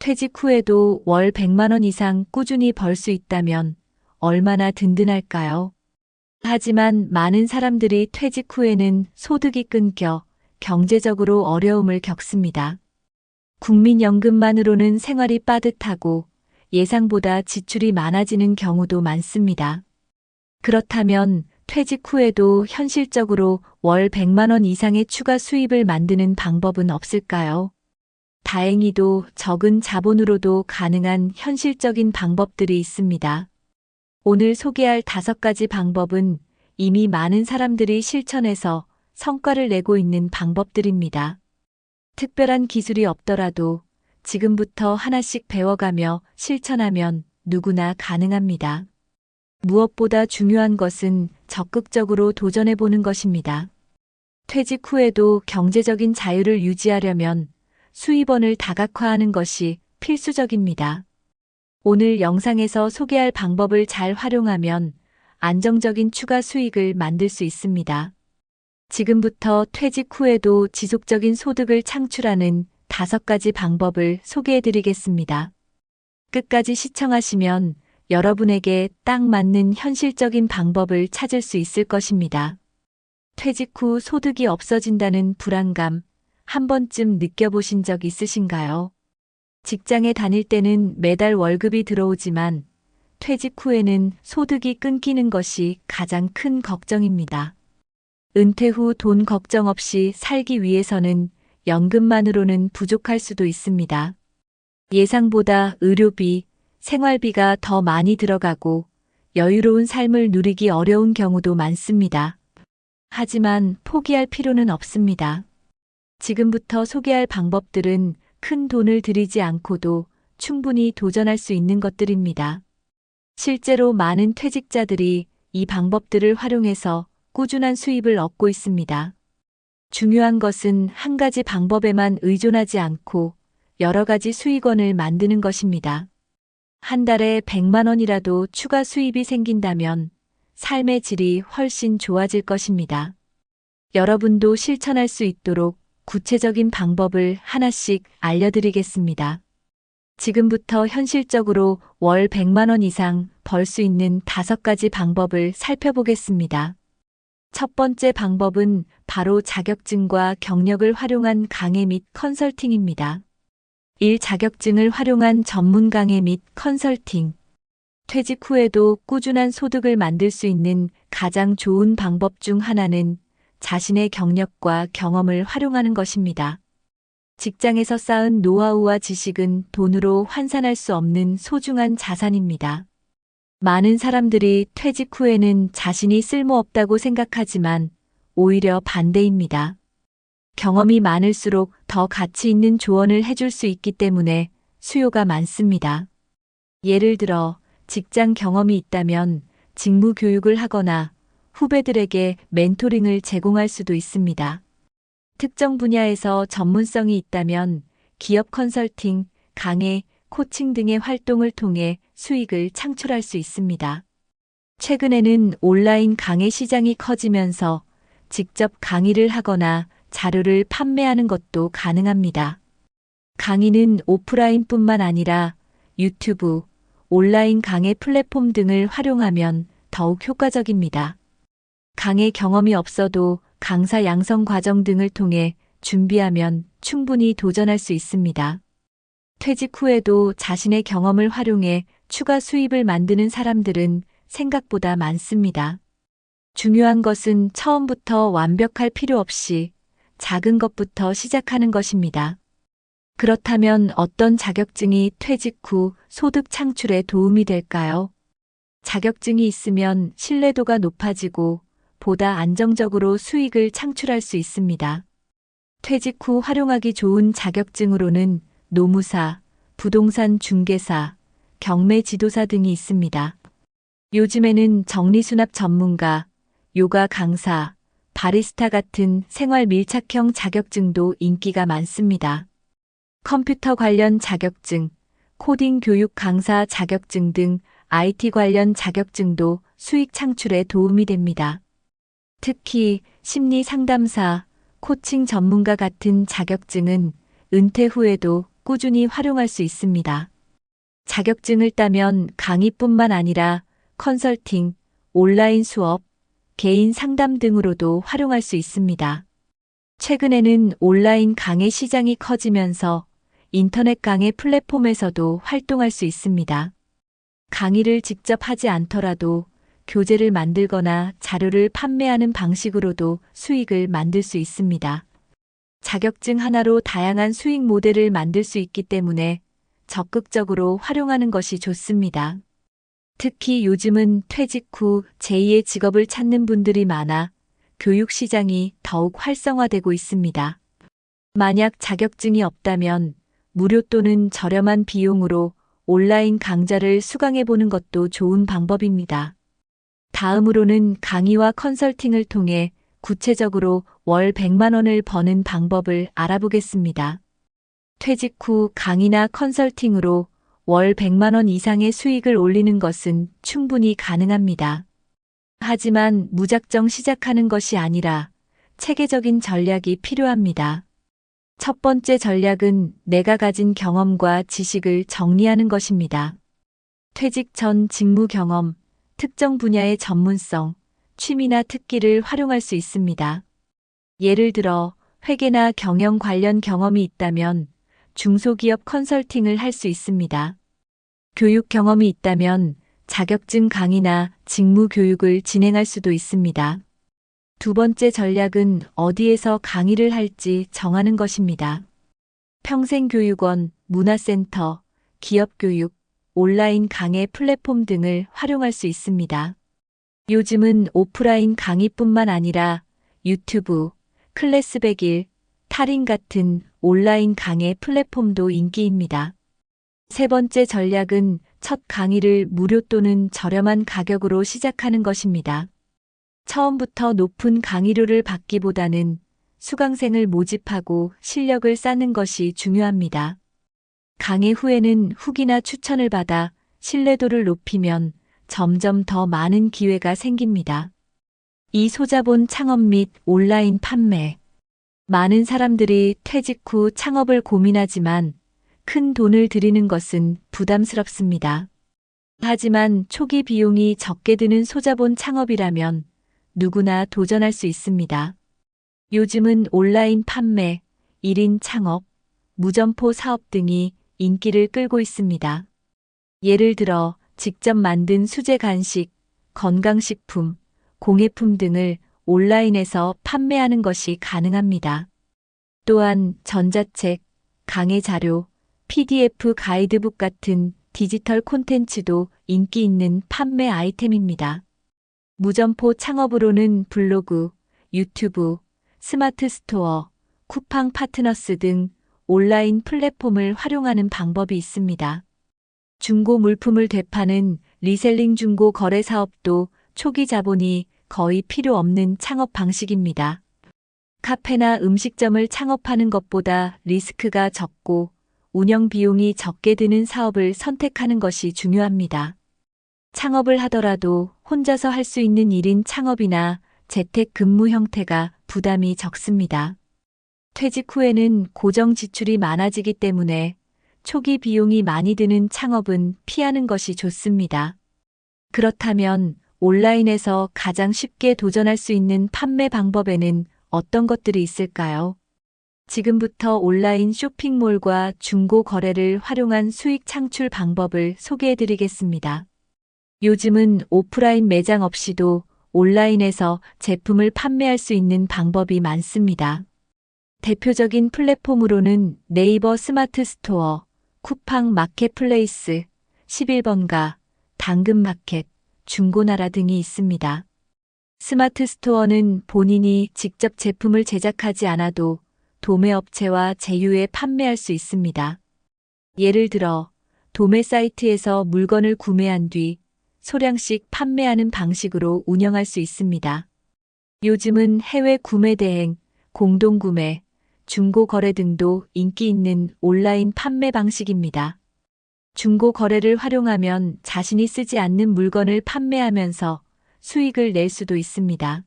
퇴직 후에도 월 100만 원 이상 꾸준히 벌 수 있다면 얼마나 든든할까요? 하지만 많은 사람들이 퇴직 후에는 소득이 끊겨 경제적으로 어려움을 겪습니다. 국민연금만으로는 생활이 빠듯하고 예상보다 지출이 많아지는 경우도 많습니다. 그렇다면 퇴직 후에도 현실적으로 월 100만 원 이상의 추가 수입을 만드는 방법은 없을까요? 다행히도 적은 자본으로도 가능한 현실적인 방법들이 있습니다. 오늘 소개할 5가지 방법은 이미 많은 사람들이 실천해서 성과를 내고 있는 방법들입니다. 특별한 기술이 없더라도 지금부터 하나씩 배워가며 실천하면 누구나 가능합니다. 무엇보다 중요한 것은 적극적으로 도전해보는 것입니다. 퇴직 후에도 경제적인 자유를 유지하려면 수입원을 다각화하는 것이 필수적입니다. 오늘 영상에서 소개할 방법을 잘 활용하면 안정적인 추가 수익을 만들 수 있습니다. 지금부터 퇴직 후에도 지속적인 소득을 창출하는 5가지 방법을 소개해드리겠습니다. 끝까지 시청하시면 여러분에게 딱 맞는 현실적인 방법을 찾을 수 있을 것입니다. 퇴직 후 소득이 없어진다는 불안감, 한 번쯤 느껴보신 적 있으신가요? 직장에 다닐 때는 매달 월급이 들어오지만 퇴직 후에는 소득이 끊기는 것이 가장 큰 걱정입니다. 은퇴 후 돈 걱정 없이 살기 위해서는 연금만으로는 부족할 수도 있습니다. 예상보다 의료비, 생활비가 더 많이 들어가고 여유로운 삶을 누리기 어려운 경우도 많습니다. 하지만 포기할 필요는 없습니다. 지금부터 소개할 방법들은 큰 돈을 들이지 않고도 충분히 도전할 수 있는 것들입니다. 실제로 많은 퇴직자들이 이 방법들을 활용해서 꾸준한 수입을 얻고 있습니다. 중요한 것은 한 가지 방법에만 의존하지 않고 여러 가지 수익원을 만드는 것입니다. 한 달에 100만 원이라도 추가 수입이 생긴다면 삶의 질이 훨씬 좋아질 것입니다. 여러분도 실천할 수 있도록 구체적인 방법을 하나씩 알려드리겠습니다. 지금부터 현실적으로 월 100만 원 이상 벌 수 있는 5가지 방법을 살펴보겠습니다. 첫 번째 방법은 바로 자격증과 경력을 활용한 강의 및 컨설팅입니다. 1. 자격증을 활용한 전문 강의 및 컨설팅. 퇴직 후에도 꾸준한 소득을 만들 수 있는 가장 좋은 방법 중 하나는 자신의 경력과 경험을 활용하는 것입니다. 직장에서 쌓은 노하우와 지식은 돈으로 환산할 수 없는 소중한 자산입니다. 많은 사람들이 퇴직 후에는 자신이 쓸모없다고 생각하지만 오히려 반대입니다. 경험이 많을수록 더 가치 있는 조언을 해줄 수 있기 때문에 수요가 많습니다. 예를 들어 직장 경험이 있다면 직무 교육을 하거나 후배들에게 멘토링을 제공할 수도 있습니다. 특정 분야에서 전문성이 있다면 기업 컨설팅, 강의, 코칭 등의 활동을 통해 수익을 창출할 수 있습니다. 최근에는 온라인 강의 시장이 커지면서 직접 강의를 하거나 자료를 판매하는 것도 가능합니다. 강의는 오프라인뿐만 아니라 유튜브, 온라인 강의 플랫폼 등을 활용하면 더욱 효과적입니다. 강의 경험이 없어도 강사 양성 과정 등을 통해 준비하면 충분히 도전할 수 있습니다. 퇴직 후에도 자신의 경험을 활용해 추가 수입을 만드는 사람들은 생각보다 많습니다. 중요한 것은 처음부터 완벽할 필요 없이 작은 것부터 시작하는 것입니다. 그렇다면 어떤 자격증이 퇴직 후 소득 창출에 도움이 될까요? 자격증이 있으면 신뢰도가 높아지고 보다 안정적으로 수익을 창출할 수 있습니다. 퇴직 후 활용하기 좋은 자격증으로는 노무사, 부동산 중개사, 경매 지도사 등이 있습니다. 요즘에는 정리수납 전문가, 요가 강사, 바리스타 같은 생활 밀착형 자격증도 인기가 많습니다. 컴퓨터 관련 자격증, 코딩 교육 강사 자격증 등 IT 관련 자격증도 수익 창출에 도움이 됩니다. 특히 심리 상담사, 코칭 전문가 같은 자격증은 은퇴 후에도 꾸준히 활용할 수 있습니다. 자격증을 따면 강의뿐만 아니라 컨설팅, 온라인 수업, 개인 상담 등으로도 활용할 수 있습니다. 최근에는 온라인 강의 시장이 커지면서 인터넷 강의 플랫폼에서도 활동할 수 있습니다. 강의를 직접 하지 않더라도 교재를 만들거나 자료를 판매하는 방식으로도 수익을 만들 수 있습니다. 자격증 하나로 다양한 수익 모델을 만들 수 있기 때문에 적극적으로 활용하는 것이 좋습니다. 특히 요즘은 퇴직 후 제2의 직업을 찾는 분들이 많아 교육 시장이 더욱 활성화되고 있습니다. 만약 자격증이 없다면 무료 또는 저렴한 비용으로 온라인 강좌를 수강해 보는 것도 좋은 방법입니다. 다음으로는 강의와 컨설팅을 통해 구체적으로 월 100만 원을 버는 방법을 알아보겠습니다. 퇴직 후 강의나 컨설팅으로 월 100만 원 이상의 수익을 올리는 것은 충분히 가능합니다. 하지만 무작정 시작하는 것이 아니라 체계적인 전략이 필요합니다. 첫 번째 전략은 내가 가진 경험과 지식을 정리하는 것입니다. 퇴직 전 직무 경험, 특정 분야의 전문성, 취미나 특기를 활용할 수 있습니다. 예를 들어 회계나 경영 관련 경험이 있다면 중소기업 컨설팅을 할 수 있습니다. 교육 경험이 있다면 자격증 강의나 직무 교육을 진행할 수도 있습니다. 두 번째 전략은 어디에서 강의를 할지 정하는 것입니다. 평생교육원, 문화센터, 기업교육, 온라인 강의 플랫폼 등을 활용할 수 있습니다. 요즘은 오프라인 강의뿐만 아니라 유튜브, 클래스 100일, 탈인 같은 온라인 강의 플랫폼도 인기입니다. 세 번째 전략은 첫 강의를 무료 또는 저렴한 가격으로 시작하는 것입니다. 처음부터 높은 강의료를 받기보다는 수강생을 모집하고 실력을 쌓는 것이 중요합니다. 강의 후에는 후기나 추천을 받아 신뢰도를 높이면 점점 더 많은 기회가 생깁니다. 이 소자본 창업 및 온라인 판매. 많은 사람들이 퇴직 후 창업을 고민하지만 큰 돈을 들이는 것은 부담스럽습니다. 하지만 초기 비용이 적게 드는 소자본 창업이라면 누구나 도전할 수 있습니다. 요즘은 온라인 판매, 1인 창업, 무점포 사업 등이 인기를 끌고 있습니다. 예를 들어 직접 만든 수제 간식, 건강식품, 공예품 등을 온라인에서 판매하는 것이 가능합니다. 또한 전자책, 강의 자료, PDF 가이드북 같은 디지털 콘텐츠도 인기 있는 판매 아이템입니다. 무점포 창업으로는 블로그, 유튜브, 스마트 스토어, 쿠팡 파트너스 등 온라인 플랫폼을 활용하는 방법이 있습니다. 중고 물품을 되파는 리셀링 중고 거래 사업도 초기 자본이 거의 필요 없는 창업 방식입니다. 카페나 음식점을 창업하는 것보다 리스크가 적고 운영 비용이 적게 드는 사업을 선택하는 것이 중요합니다. 창업을 하더라도 혼자서 할 수 있는 1인 창업이나 재택 근무 형태가 부담이 적습니다. 퇴직 후에는 고정 지출이 많아지기 때문에 초기 비용이 많이 드는 창업은 피하는 것이 좋습니다. 그렇다면 온라인에서 가장 쉽게 도전할 수 있는 판매 방법에는 어떤 것들이 있을까요? 지금부터 온라인 쇼핑몰과 중고 거래를 활용한 수익 창출 방법을 소개해 드리겠습니다. 요즘은 오프라인 매장 없이도 온라인에서 제품을 판매할 수 있는 방법이 많습니다. 대표적인 플랫폼으로는 네이버 스마트 스토어, 쿠팡 마켓플레이스, 11번가, 당근마켓, 중고나라 등이 있습니다. 스마트 스토어는 본인이 직접 제품을 제작하지 않아도 도매업체와 제휴해 판매할 수 있습니다. 예를 들어 도매 사이트에서 물건을 구매한 뒤 소량씩 판매하는 방식으로 운영할 수 있습니다. 요즘은 해외 구매 대행, 공동구매, 중고 거래 등도 인기 있는 온라인 판매 방식입니다. 중고 거래를 활용하면 자신이 쓰지 않는 물건을 판매하면서 수익을 낼 수도 있습니다.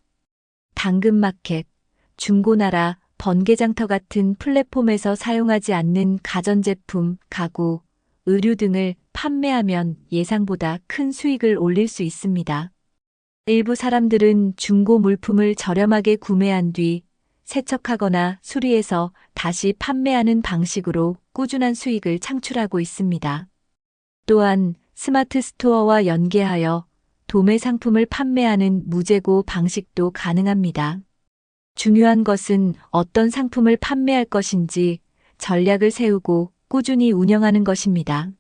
당근마켓, 중고나라, 번개장터 같은 플랫폼에서 사용하지 않는 가전제품, 가구, 의류 등을 판매하면 예상보다 큰 수익을 올릴 수 있습니다. 일부 사람들은 중고 물품을 저렴하게 구매한 뒤 세척하거나 수리해서 다시 판매하는 방식으로 꾸준한 수익을 창출하고 있습니다. 또한 스마트 스토어와 연계하여 도매 상품을 판매하는 무재고 방식도 가능합니다. 중요한 것은 어떤 상품을 판매할 것인지 전략을 세우고 꾸준히 운영하는 것입니다.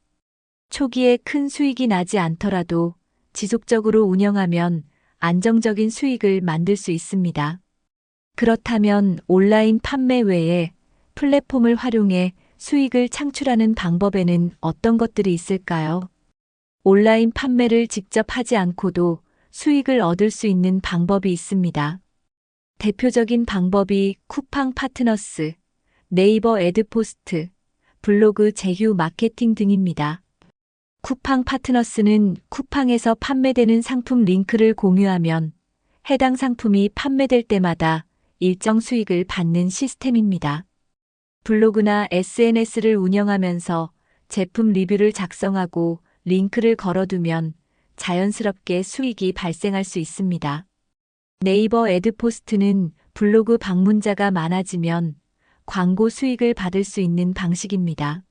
초기에 큰 수익이 나지 않더라도 지속적으로 운영하면 안정적인 수익을 만들 수 있습니다. 그렇다면 온라인 판매 외에 플랫폼을 활용해 수익을 창출하는 방법에는 어떤 것들이 있을까요? 온라인 판매를 직접 하지 않고도 수익을 얻을 수 있는 방법이 있습니다. 대표적인 방법이 쿠팡 파트너스, 네이버 애드포스트, 블로그 제휴 마케팅 등입니다. 쿠팡 파트너스는 쿠팡에서 판매되는 상품 링크를 공유하면 해당 상품이 판매될 때마다 일정 수익을 받는 시스템입니다. 블로그나 SNS를 운영하면서 제품 리뷰를 작성하고 링크를 걸어두면 자연스럽게 수익이 발생할 수 있습니다. 네이버 애드포스트는 블로그 방문자가 많아지면 광고 수익을 받을 수 있는 방식입니다.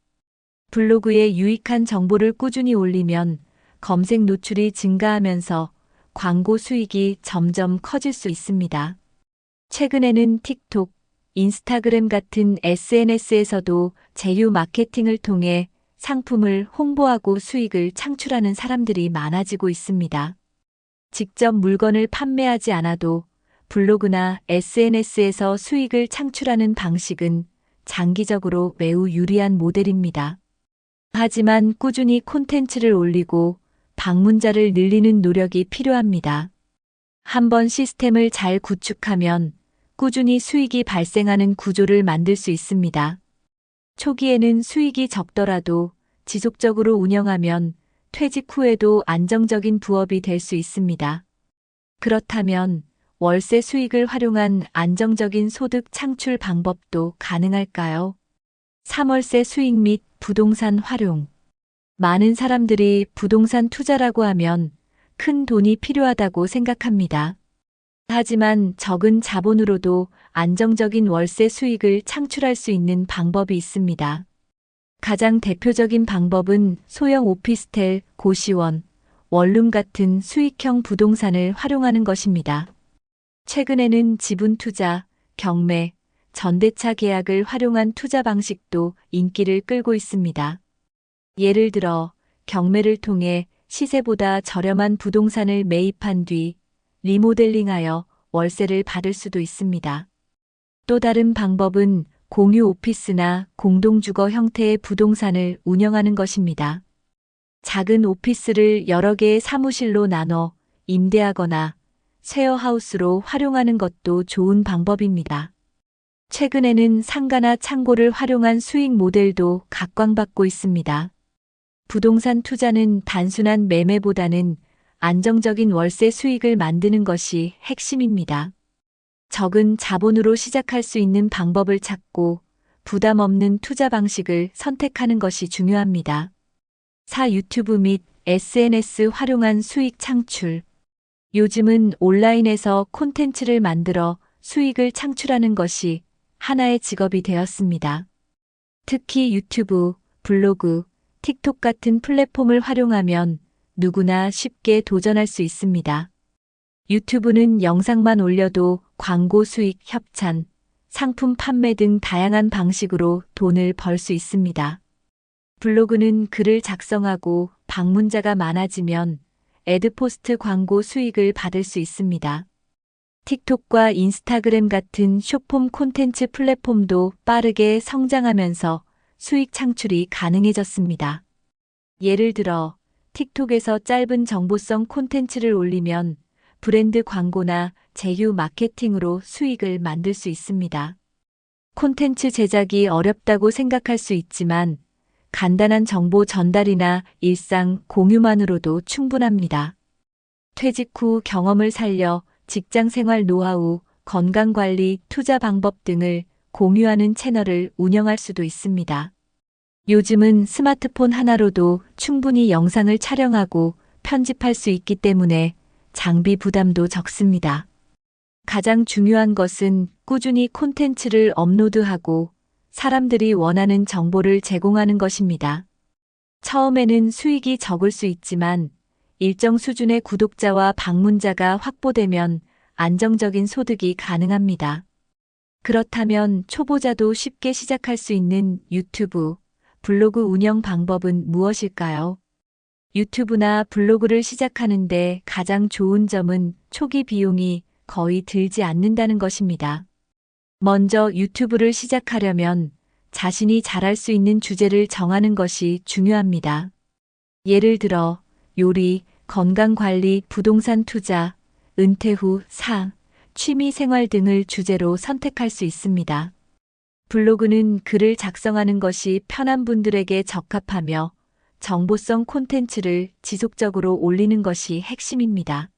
블로그에 유익한 정보를 꾸준히 올리면 검색 노출이 증가하면서 광고 수익이 점점 커질 수 있습니다. 최근에는 틱톡, 인스타그램 같은 SNS에서도 제휴 마케팅을 통해 상품을 홍보하고 수익을 창출하는 사람들이 많아지고 있습니다. 직접 물건을 판매하지 않아도 블로그나 SNS에서 수익을 창출하는 방식은 장기적으로 매우 유리한 모델입니다. 하지만 꾸준히 콘텐츠를 올리고 방문자를 늘리는 노력이 필요합니다. 한번 시스템을 잘 구축하면 꾸준히 수익이 발생하는 구조를 만들 수 있습니다. 초기에는 수익이 적더라도 지속적으로 운영하면 퇴직 후에도 안정적인 부업이 될 수 있습니다. 그렇다면 월세 수익을 활용한 안정적인 소득 창출 방법도 가능할까요? 3월세 수익 및 부동산 활용. 많은 사람들이 부동산 투자라고 하면 큰 돈이 필요하다고 생각합니다. 하지만 적은 자본으로도 안정적인 월세 수익을 창출할 수 있는 방법이 있습니다. 가장 대표적인 방법은 소형 오피스텔, 고시원, 원룸 같은 수익형 부동산을 활용하는 것입니다. 최근에는 지분 투자, 경매, 전대차 계약을 활용한 투자 방식도 인기를 끌고 있습니다. 예를 들어 경매를 통해 시세보다 저렴한 부동산을 매입한 뒤 리모델링하여 월세를 받을 수도 있습니다. 또 다른 방법은 공유 오피스나 공동주거 형태의 부동산을 운영하는 것입니다. 작은 오피스를 여러 개의 사무실로 나눠 임대하거나 쉐어하우스로 활용하는 것도 좋은 방법입니다. 최근에는 상가나 창고를 활용한 수익 모델도 각광받고 있습니다. 부동산 투자는 단순한 매매보다는 안정적인 월세 수익을 만드는 것이 핵심입니다. 적은 자본으로 시작할 수 있는 방법을 찾고 부담 없는 투자 방식을 선택하는 것이 중요합니다. 4. 유튜브 및 SNS 활용한 수익 창출. 요즘은 온라인에서 콘텐츠를 만들어 수익을 창출하는 것이 하나의 직업이 되었습니다. 특히 유튜브, 블로그, 틱톡 같은 플랫폼을 활용하면 누구나 쉽게 도전할 수 있습니다. 유튜브는 영상만 올려도 광고 수익, 협찬, 상품 판매 등 다양한 방식으로 돈을 벌 수 있습니다. 블로그는 글을 작성하고 방문자가 많아지면 애드포스트 광고 수익을 받을 수 있습니다. 틱톡과 인스타그램 같은 숏폼 콘텐츠 플랫폼도 빠르게 성장하면서 수익 창출이 가능해졌습니다. 예를 들어 틱톡에서 짧은 정보성 콘텐츠를 올리면 브랜드 광고나 제휴 마케팅으로 수익을 만들 수 있습니다. 콘텐츠 제작이 어렵다고 생각할 수 있지만 간단한 정보 전달이나 일상 공유만으로도 충분합니다. 퇴직 후 경험을 살려 직장 생활 노하우, 건강관리, 투자 방법 등을 공유하는 채널을 운영할 수도 있습니다. 요즘은 스마트폰 하나로도 충분히 영상을 촬영하고 편집할 수 있기 때문에 장비 부담도 적습니다. 가장 중요한 것은 꾸준히 콘텐츠를 업로드하고 사람들이 원하는 정보를 제공하는 것입니다. 처음에는 수익이 적을 수 있지만 일정 수준의 구독자와 방문자가 확보되면 안정적인 소득이 가능합니다. 그렇다면 초보자도 쉽게 시작할 수 있는 유튜브, 블로그 운영 방법은 무엇일까요? 유튜브나 블로그를 시작하는데 가장 좋은 점은 초기 비용이 거의 들지 않는다는 것입니다. 먼저 유튜브를 시작하려면 자신이 잘할 수 있는 주제를 정하는 것이 중요합니다. 예를 들어 요리, 건강관리, 부동산 투자, 은퇴 후 사, 취미 생활 등을 주제로 선택할 수 있습니다. 블로그는 글을 작성하는 것이 편한 분들에게 적합하며 정보성 콘텐츠를 지속적으로 올리는 것이 핵심입니다.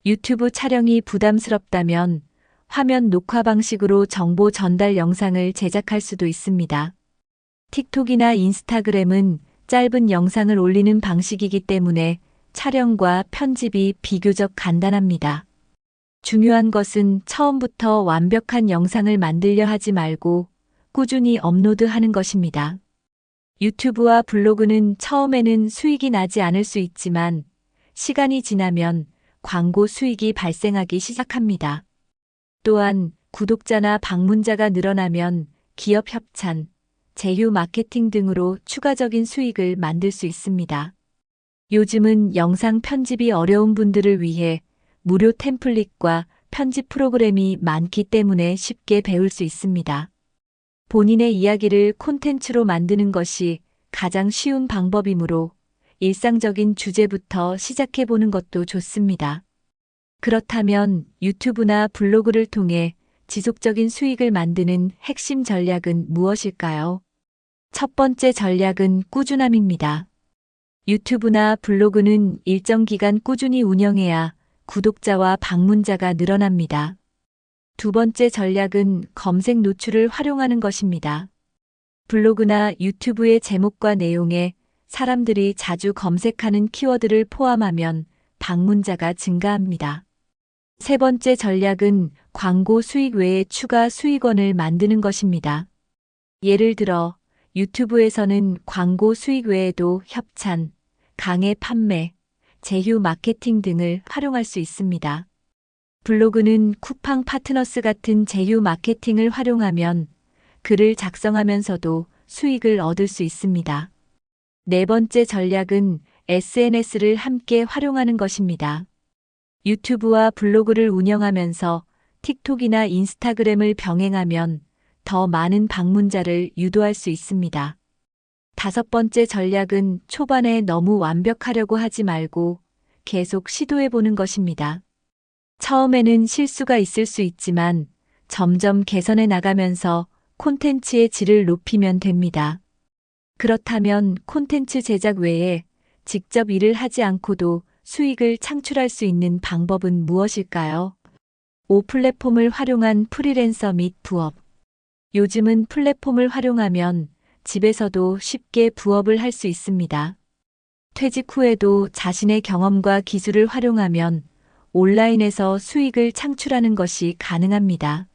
유튜브 촬영이 부담스럽다면 화면 녹화 방식으로 정보 전달 영상을 제작할 수도 있습니다. 틱톡이나 인스타그램은 짧은 영상을 올리는 방식이기 때문에 촬영과 편집이 비교적 간단합니다. 중요한 것은 처음부터 완벽한 영상을 만들려 하지 말고 꾸준히 업로드하는 것입니다. 유튜브와 블로그는 처음에는 수익이 나지 않을 수 있지만 시간이 지나면 광고 수익이 발생하기 시작합니다. 또한 구독자나 방문자가 늘어나면 기업 협찬, 제휴 마케팅 등으로 추가적인 수익을 만들 수 있습니다. 요즘은 영상 편집이 어려운 분들을 위해 무료 템플릿과 편집 프로그램이 많기 때문에 쉽게 배울 수 있습니다. 본인의 이야기를 콘텐츠로 만드는 것이 가장 쉬운 방법이므로 일상적인 주제부터 시작해 보는 것도 좋습니다. 그렇다면 유튜브나 블로그를 통해 지속적인 수익을 만드는 핵심 전략은 무엇일까요? 첫 번째 전략은 꾸준함입니다. 유튜브나 블로그는 일정 기간 꾸준히 운영해야 구독자와 방문자가 늘어납니다. 두 번째 전략은 검색 노출을 활용하는 것입니다. 블로그나 유튜브의 제목과 내용에 사람들이 자주 검색하는 키워드를 포함하면 방문자가 증가합니다. 세 번째 전략은 광고 수익 외에 추가 수익원을 만드는 것입니다. 예를 들어 유튜브에서는 광고 수익 외에도 협찬, 강의 판매, 제휴 마케팅 등을 활용할 수 있습니다. 블로그는 쿠팡 파트너스 같은 제휴 마케팅을 활용하면 글을 작성하면서도 수익을 얻을 수 있습니다. 네 번째 전략은 SNS를 함께 활용하는 것입니다. 유튜브와 블로그를 운영하면서 틱톡이나 인스타그램을 병행하면 더 많은 방문자를 유도할 수 있습니다. 다섯 번째 전략은 초반에 너무 완벽하려고 하지 말고 계속 시도해 보는 것입니다. 처음에는 실수가 있을 수 있지만 점점 개선해 나가면서 콘텐츠의 질을 높이면 됩니다. 그렇다면 콘텐츠 제작 외에 직접 일을 하지 않고도 수익을 창출할 수 있는 방법은 무엇일까요? 5. 플랫폼을 활용한 프리랜서 및 부업. 요즘은 플랫폼을 활용하면 집에서도 쉽게 부업을 할 수 있습니다. 퇴직 후에도 자신의 경험과 기술을 활용하면 온라인에서 수익을 창출하는 것이 가능합니다.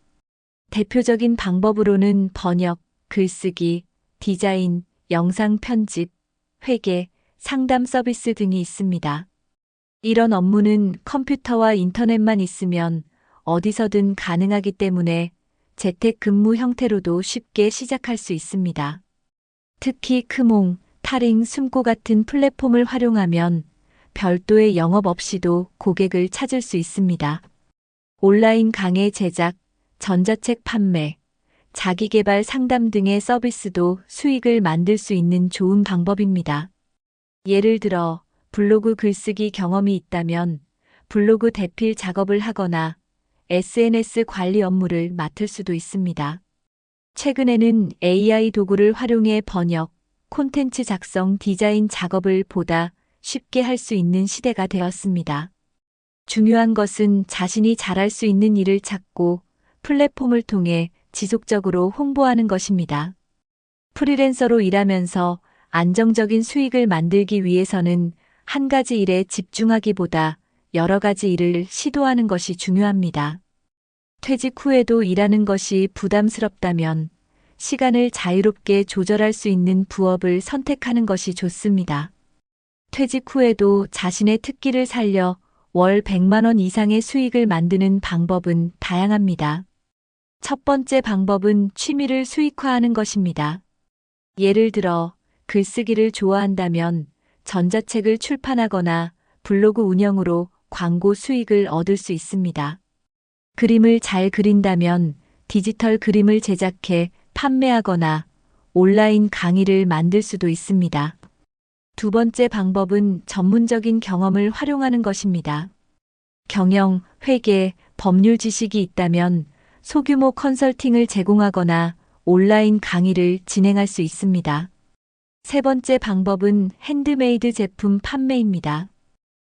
대표적인 방법으로는 번역, 글쓰기, 디자인, 영상 편집, 회계, 상담 서비스 등이 있습니다. 이런 업무는 컴퓨터와 인터넷만 있으면 어디서든 가능하기 때문에 재택근무 형태로도 쉽게 시작할 수 있습니다. 특히 크몽, 타링, 숨고 같은 플랫폼을 활용하면 별도의 영업 없이도 고객을 찾을 수 있습니다. 온라인 강의 제작, 전자책 판매, 자기계발 상담 등의 서비스도 수익을 만들 수 있는 좋은 방법입니다. 예를 들어 블로그 글쓰기 경험이 있다면 블로그 대필 작업을 하거나 SNS 관리 업무를 맡을 수도 있습니다. 최근에는 AI 도구를 활용해 번역, 콘텐츠 작성, 디자인 작업을 보다 쉽게 할 수 있는 시대가 되었습니다. 중요한 것은 자신이 잘할 수 있는 일을 찾고 플랫폼을 통해 지속적으로 홍보하는 것입니다. 프리랜서로 일하면서 안정적인 수익을 만들기 위해서는 한 가지 일에 집중하기보다 여러 가지 일을 시도하는 것이 중요합니다. 퇴직 후에도 일하는 것이 부담스럽다면 시간을 자유롭게 조절할 수 있는 부업을 선택하는 것이 좋습니다. 퇴직 후에도 자신의 특기를 살려 월 100만 원 이상의 수익을 만드는 방법은 다양합니다. 첫 번째 방법은 취미를 수익화하는 것입니다. 예를 들어 글쓰기를 좋아한다면 전자책을 출판하거나 블로그 운영으로 광고 수익을 얻을 수 있습니다. 그림을 잘 그린다면 디지털 그림을 제작해 판매하거나 온라인 강의를 만들 수도 있습니다. 두 번째 방법은 전문적인 경험을 활용하는 것입니다. 경영, 회계, 법률 지식이 있다면 소규모 컨설팅을 제공하거나 온라인 강의를 진행할 수 있습니다. 세 번째 방법은 핸드메이드 제품 판매입니다.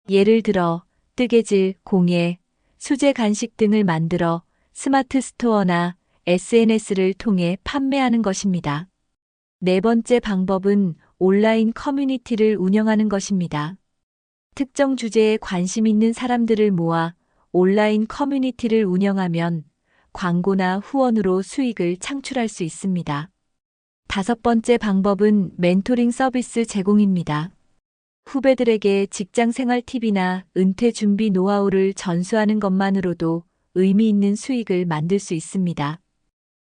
예를 들어 뜨개질, 공예, 수제 간식 등을 만들어 스마트 스토어나 SNS를 통해 판매하는 것입니다. 네 번째 방법은 온라인 커뮤니티를 운영하는 것입니다. 특정 주제에 관심 있는 사람들을 모아 온라인 커뮤니티를 운영하면 광고나 후원으로 수익을 창출할 수 있습니다. 다섯 번째 방법은 멘토링 서비스 제공입니다. 후배들에게 직장 생활 팁이나 은퇴 준비 노하우를 전수하는 것만으로도 의미 있는 수익을 만들 수 있습니다.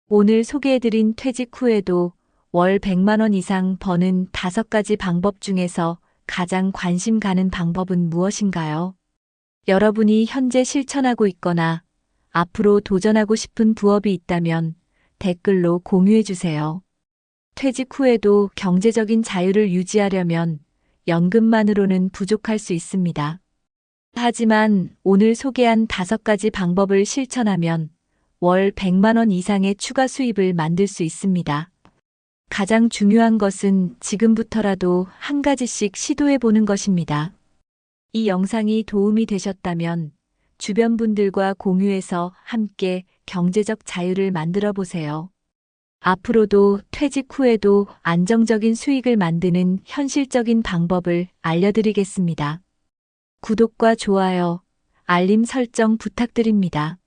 오늘 소개해드린 퇴직 후에도 월 100만 원 이상 버는 5가지 방법 중에서 가장 관심 가는 방법은 무엇인가요? 여러분이 현재 실천하고 있거나 앞으로 도전하고 싶은 부업이 있다면 댓글로 공유해 주세요. 퇴직 후에도 경제적인 자유를 유지하려면 연금만으로는 부족할 수 있습니다. 하지만 오늘 소개한 5가지 방법을 실천하면 월 100만 원 이상의 추가 수입을 만들 수 있습니다. 가장 중요한 것은 지금부터라도 한 가지씩 시도해 보는 것입니다. 이 영상이 도움이 되셨다면 주변 분들과 공유해서 함께 경제적 자유를 만들어 보세요. 앞으로도 퇴직 후에도 안정적인 수익을 만드는 현실적인 방법을 알려드리겠습니다. 구독과 좋아요, 알림 설정 부탁드립니다.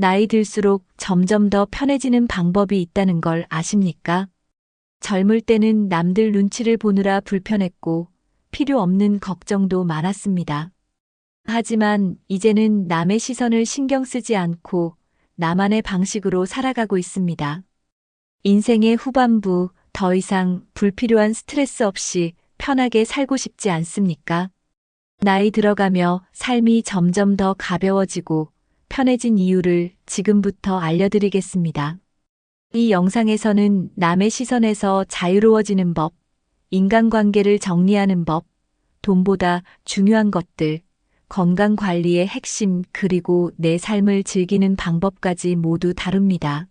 나이 들수록 점점 더 편해지는 방법이 있다는 걸 아십니까? 젊을 때는 남들 눈치를 보느라 불편했고 필요 없는 걱정도 많았습니다. 하지만 이제는 남의 시선을 신경 쓰지 않고 나만의 방식으로 살아가고 있습니다. 인생의 후반부 더 이상 불필요한 스트레스 없이 편하게 살고 싶지 않습니까? 나이 들어가며 삶이 점점 더 가벼워지고 편해진 이유를 지금부터 알려드리겠습니다. 이 영상에서는 남의 시선에서 자유로워지는 법, 인간관계를 정리하는 법, 돈보다 중요한 것들, 건강관리의 핵심 그리고 내 삶을 즐기는 방법까지 모두 다룹니다.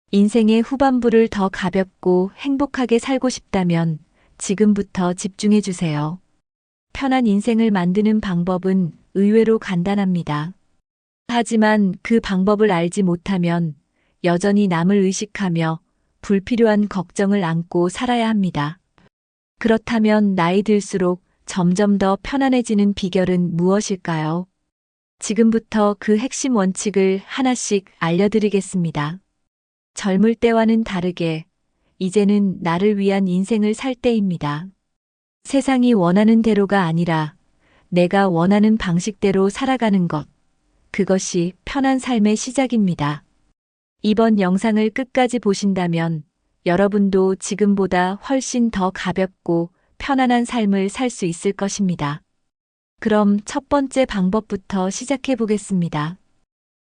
인생의 후반부를 더 가볍고 행복하게 살고 싶다면 지금부터 집중해 주세요. 편한 인생을 만드는 방법은 의외로 간단합니다. 하지만 그 방법을 알지 못하면 여전히 남을 의식하며 불필요한 걱정을 안고 살아야 합니다. 그렇다면 나이 들수록 점점 더 편안해지는 비결은 무엇일까요? 지금부터 그 핵심 원칙을 하나씩 알려드리겠습니다. 젊을 때와는 다르게 이제는 나를 위한 인생을 살 때입니다. 세상이 원하는 대로가 아니라 내가 원하는 방식대로 살아가는 것. 그것이 편한 삶의 시작입니다. 이번 영상을 끝까지 보신다면 여러분도 지금보다 훨씬 더 가볍고 편안한 삶을 살 수 있을 것입니다. 그럼 첫 번째 방법부터 시작해 보겠습니다.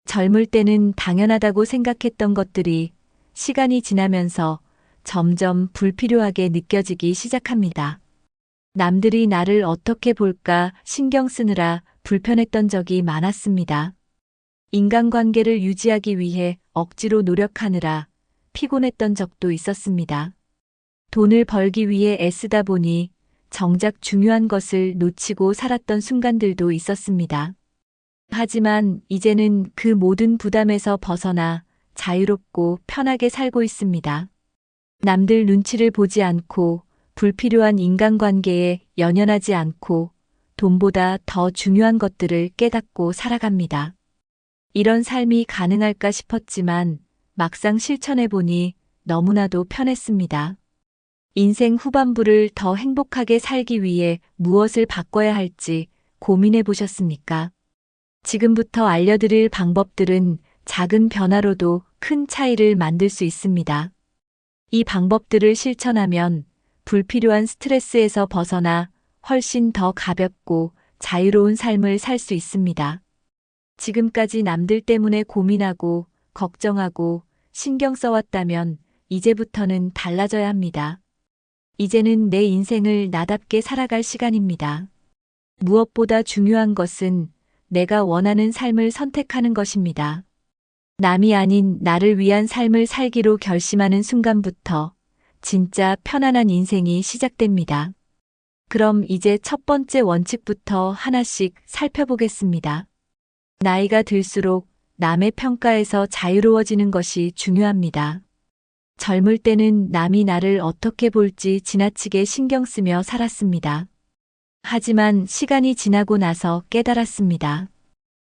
젊을 때는 당연하다고 생각했던 것들이 시간이 지나면서 점점 불필요하게 느껴지기 시작합니다. 남들이 나를 어떻게 볼까 신경 쓰느라 불편했던 적이 많았습니다. 인간관계를 유지하기 위해 억지로 노력하느라 피곤했던 적도 있었습니다. 돈을 벌기 위해 애쓰다 보니 정작 중요한 것을 놓치고 살았던 순간들도 있었습니다. 하지만 이제는 그 모든 부담에서 벗어나 자유롭고 편하게 살고 있습니다. 남들 눈치를 보지 않고 불필요한 인간관계에 연연하지 않고 돈보다 더 중요한 것들을 깨닫고 살아갑니다. 이런 삶이 가능할까 싶었지만 막상 실천해보니 너무나도 편했습니다. 인생 후반부를 더 행복하게 살기 위해 무엇을 바꿔야 할지 고민해 보셨습니까? 지금부터 알려드릴 방법들은 작은 변화로도 큰 차이를 만들 수 있습니다. 이 방법들을 실천하면 불필요한 스트레스에서 벗어나 훨씬 더 가볍고 자유로운 삶을 살 수 있습니다. 지금까지 남들 때문에 고민하고 걱정하고 신경 써왔다면 이제부터는 달라져야 합니다. 이제는 내 인생을 나답게 살아갈 시간입니다. 무엇보다 중요한 것은 내가 원하는 삶을 선택하는 것입니다. 남이 아닌 나를 위한 삶을 살기로 결심하는 순간부터 진짜 편안한 인생이 시작됩니다. 그럼 이제 첫 번째 원칙부터 하나씩 살펴보겠습니다. 나이가 들수록 남의 평가에서 자유로워지는 것이 중요합니다. 젊을 때는 남이 나를 어떻게 볼지 지나치게 신경 쓰며 살았습니다. 하지만 시간이 지나고 나서 깨달았습니다.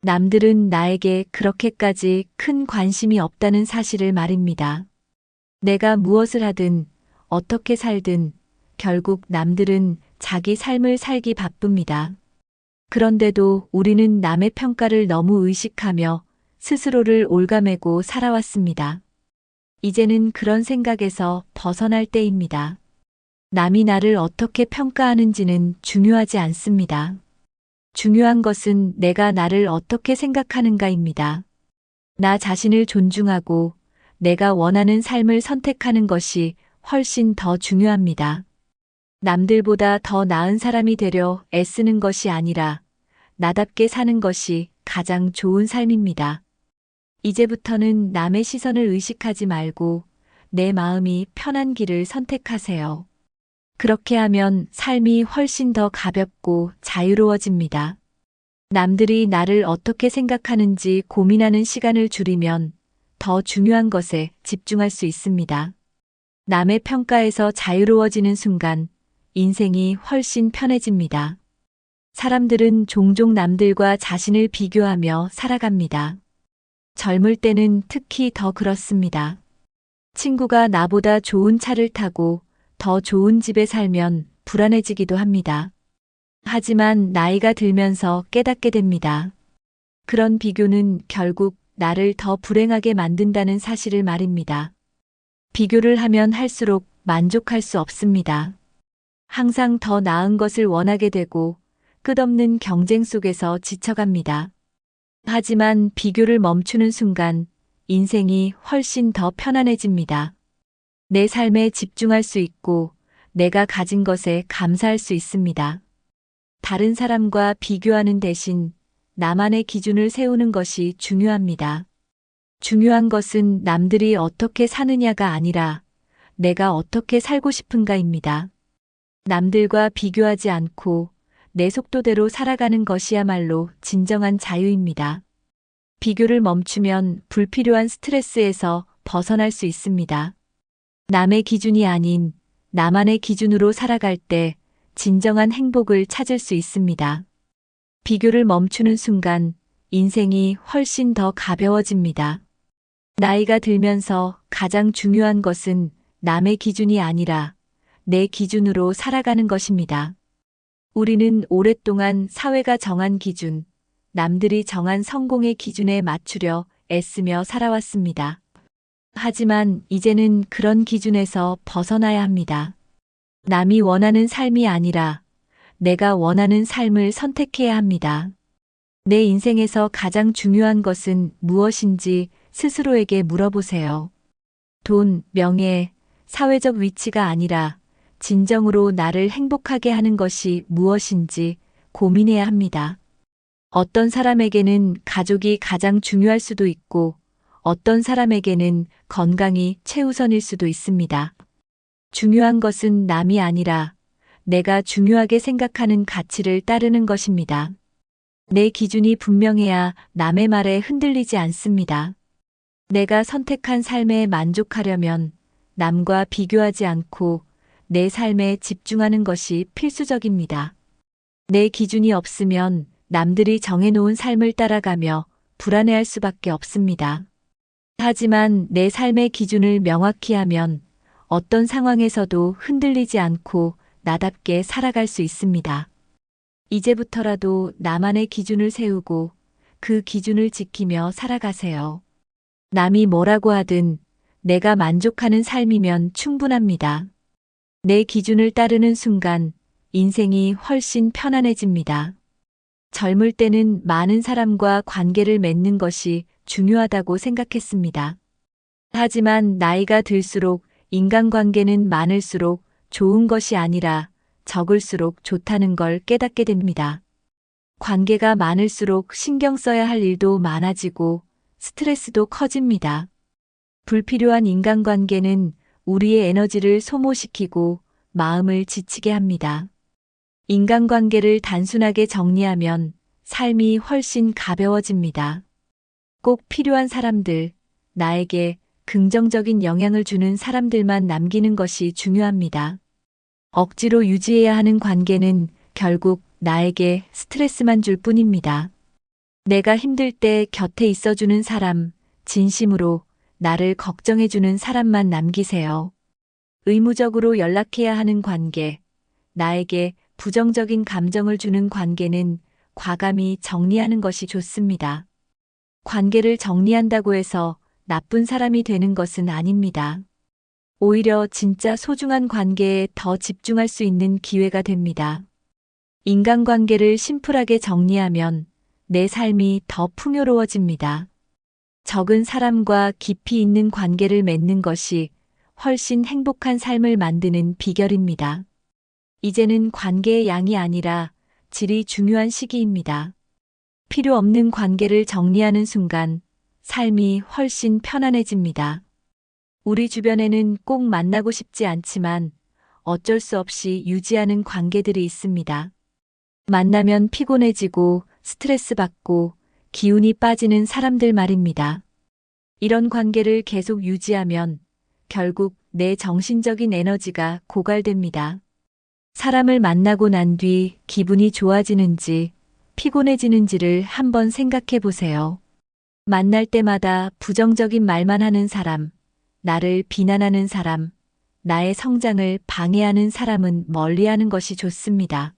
남들은 나에게 그렇게까지 큰 관심이 없다는 사실을 말입니다. 내가 무엇을 하든 어떻게 살든 결국 남들은 자기 삶을 살기 바쁩니다. 그런데도 우리는 남의 평가를 너무 의식하며 스스로를 옭아매고 살아왔습니다. 이제는 그런 생각에서 벗어날 때입니다. 남이 나를 어떻게 평가하는지는 중요하지 않습니다. 중요한 것은 내가 나를 어떻게 생각하는가입니다. 나 자신을 존중하고 내가 원하는 삶을 선택하는 것이 훨씬 더 중요합니다. 남들보다 더 나은 사람이 되려 애쓰는 것이 아니라 나답게 사는 것이 가장 좋은 삶입니다. 이제부터는 남의 시선을 의식하지 말고 내 마음이 편한 길을 선택하세요. 그렇게 하면 삶이 훨씬 더 가볍고 자유로워집니다. 남들이 나를 어떻게 생각하는지 고민하는 시간을 줄이면 더 중요한 것에 집중할 수 있습니다. 남의 평가에서 자유로워지는 순간 인생이 훨씬 편해집니다. 사람들은 종종 남들과 자신을 비교하며 살아갑니다. 젊을 때는 특히 더 그렇습니다. 친구가 나보다 좋은 차를 타고 더 좋은 집에 살면 불안해지기도 합니다. 하지만 나이가 들면서 깨닫게 됩니다. 그런 비교는 결국 나를 더 불행하게 만든다는 사실을 말입니다. 비교를 하면 할수록 만족할 수 없습니다. 항상 더 나은 것을 원하게 되고 끝없는 경쟁 속에서 지쳐갑니다. 하지만 비교를 멈추는 순간 인생이 훨씬 더 편안해집니다. 내 삶에 집중할 수 있고 내가 가진 것에 감사할 수 있습니다. 다른 사람과 비교하는 대신 나만의 기준을 세우는 것이 중요합니다. 중요한 것은 남들이 어떻게 사느냐가 아니라 내가 어떻게 살고 싶은가입니다. 남들과 비교하지 않고 내 속도대로 살아가는 것이야말로 진정한 자유입니다. 비교를 멈추면 불필요한 스트레스에서 벗어날 수 있습니다. 남의 기준이 아닌 나만의 기준으로 살아갈 때 진정한 행복을 찾을 수 있습니다. 비교를 멈추는 순간 인생이 훨씬 더 가벼워집니다. 나이가 들면서 가장 중요한 것은 남의 기준이 아니라 내 기준으로 살아가는 것입니다. 우리는 오랫동안 사회가 정한 기준, 남들이 정한 성공의 기준에 맞추려 애쓰며 살아왔습니다. 하지만 이제는 그런 기준에서 벗어나야 합니다. 남이 원하는 삶이 아니라 내가 원하는 삶을 선택해야 합니다. 내 인생에서 가장 중요한 것은 무엇인지 스스로에게 물어보세요. 돈, 명예, 사회적 위치가 아니라 진정으로 나를 행복하게 하는 것이 무엇인지 고민해야 합니다. 어떤 사람에게는 가족이 가장 중요할 수도 있고 어떤 사람에게는 건강이 최우선일 수도 있습니다. 중요한 것은 남이 아니라 내가 중요하게 생각하는 가치를 따르는 것입니다. 내 기준이 분명해야 남의 말에 흔들리지 않습니다. 내가 선택한 삶에 만족하려면 남과 비교하지 않고 내 삶에 집중하는 것이 필수적입니다. 내 기준이 없으면 남들이 정해놓은 삶을 따라가며 불안해할 수밖에 없습니다. 하지만 내 삶의 기준을 명확히 하면 어떤 상황에서도 흔들리지 않고 나답게 살아갈 수 있습니다. 이제부터라도 나만의 기준을 세우고 그 기준을 지키며 살아가세요. 남이 뭐라고 하든 내가 만족하는 삶이면 충분합니다. 내 기준을 따르는 순간 인생이 훨씬 편안해집니다. 젊을 때는 많은 사람과 관계를 맺는 것이 중요하다고 생각했습니다. 하지만 나이가 들수록 인간관계는 많을수록 좋은 것이 아니라 적을수록 좋다는 걸 깨닫게 됩니다. 관계가 많을수록 신경 써야 할 일도 많아지고 스트레스도 커집니다. 불필요한 인간관계는 우리의 에너지를 소모시키고 마음을 지치게 합니다. 인간관계를 단순하게 정리하면 삶이 훨씬 가벼워집니다. 꼭 필요한 사람들, 나에게 긍정적인 영향을 주는 사람들만 남기는 것이 중요합니다. 억지로 유지해야 하는 관계는 결국 나에게 스트레스만 줄 뿐입니다. 내가 힘들 때 곁에 있어주는 사람, 진심으로 나를 걱정해주는 사람만 남기세요. 의무적으로 연락해야 하는 관계, 나에게 부정적인 감정을 주는 관계는 과감히 정리하는 것이 좋습니다. 관계를 정리한다고 해서 나쁜 사람이 되는 것은 아닙니다. 오히려 진짜 소중한 관계에 더 집중할 수 있는 기회가 됩니다. 인간관계를 심플하게 정리하면 내 삶이 더 풍요로워집니다. 적은 사람과 깊이 있는 관계를 맺는 것이 훨씬 행복한 삶을 만드는 비결입니다. 이제는 관계의 양이 아니라 질이 중요한 시기입니다. 필요 없는 관계를 정리하는 순간 삶이 훨씬 편안해집니다. 우리 주변에는 꼭 만나고 싶지 않지만 어쩔 수 없이 유지하는 관계들이 있습니다. 만나면 피곤해지고 스트레스 받고 기운이 빠지는 사람들 말입니다. 이런 관계를 계속 유지하면 결국 내 정신적인 에너지가 고갈됩니다. 사람을 만나고 난 뒤 기분이 좋아지는지 피곤해지는지를 한번 생각해 보세요. 만날 때마다 부정적인 말만 하는 사람, 나를 비난하는 사람, 나의 성장을 방해하는 사람은 멀리하는 것이 좋습니다.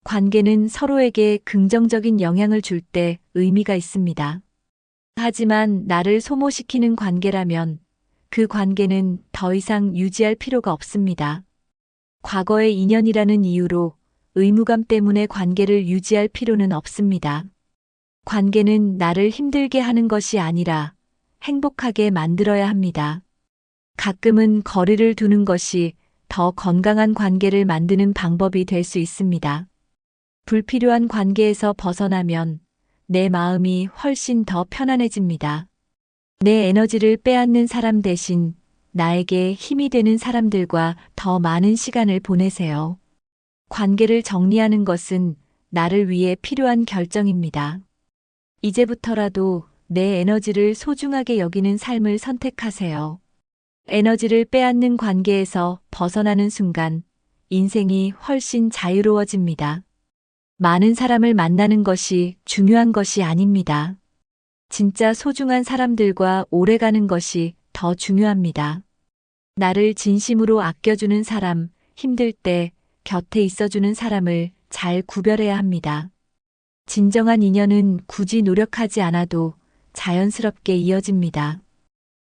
관계는 서로에게 긍정적인 영향을 줄 때 의미가 있습니다. 하지만 나를 소모시키는 관계라면 그 관계는 더 이상 유지할 필요가 없습니다. 과거의 인연이라는 이유로 의무감 때문에 관계를 유지할 필요는 없습니다. 관계는 나를 힘들게 하는 것이 아니라 행복하게 만들어야 합니다. 가끔은 거리를 두는 것이 더 건강한 관계를 만드는 방법이 될 수 있습니다. 불필요한 관계에서 벗어나면 내 마음이 훨씬 더 편안해집니다. 내 에너지를 빼앗는 사람 대신 나에게 힘이 되는 사람들과 더 많은 시간을 보내세요. 관계를 정리하는 것은 나를 위해 필요한 결정입니다. 이제부터라도 내 에너지를 소중하게 여기는 삶을 선택하세요. 에너지를 빼앗는 관계에서 벗어나는 순간 인생이 훨씬 자유로워집니다. 많은 사람을 만나는 것이 중요한 것이 아닙니다. 진짜 소중한 사람들과 오래가는 것이 더 중요합니다. 나를 진심으로 아껴주는 사람, 힘들 때 곁에 있어주는 사람을 잘 구별해야 합니다. 진정한 인연은 굳이 노력하지 않아도 자연스럽게 이어집니다.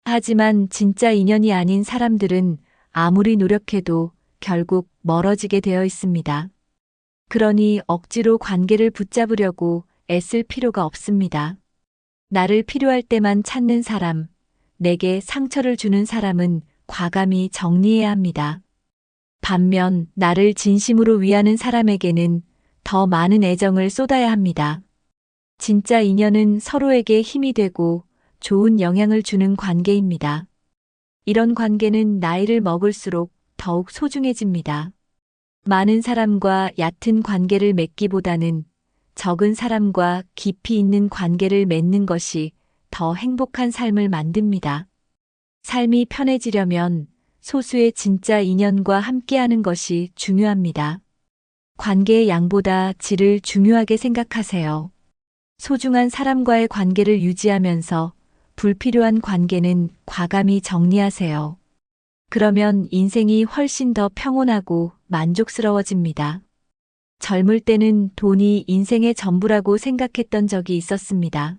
하지만 진짜 인연이 아닌 사람들은 아무리 노력해도 결국 멀어지게 되어 있습니다. 그러니 억지로 관계를 붙잡으려고 애쓸 필요가 없습니다. 나를 필요할 때만 찾는 사람, 내게 상처를 주는 사람은 과감히 정리해야 합니다. 반면 나를 진심으로 위하는 사람에게는 더 많은 애정을 쏟아야 합니다. 진짜 인연은 서로에게 힘이 되고 좋은 영향을 주는 관계입니다. 이런 관계는 나이를 먹을수록 더욱 소중해집니다. 많은 사람과 얕은 관계를 맺기보다는 적은 사람과 깊이 있는 관계를 맺는 것이 더 행복한 삶을 만듭니다. 삶이 편해지려면 소수의 진짜 인연과 함께하는 것이 중요합니다. 관계의 양보다 질을 중요하게 생각하세요. 소중한 사람과의 관계를 유지하면서 불필요한 관계는 과감히 정리하세요. 그러면 인생이 훨씬 더 평온하고 만족스러워집니다. 젊을 때는 돈이 인생의 전부라고 생각했던 적이 있었습니다.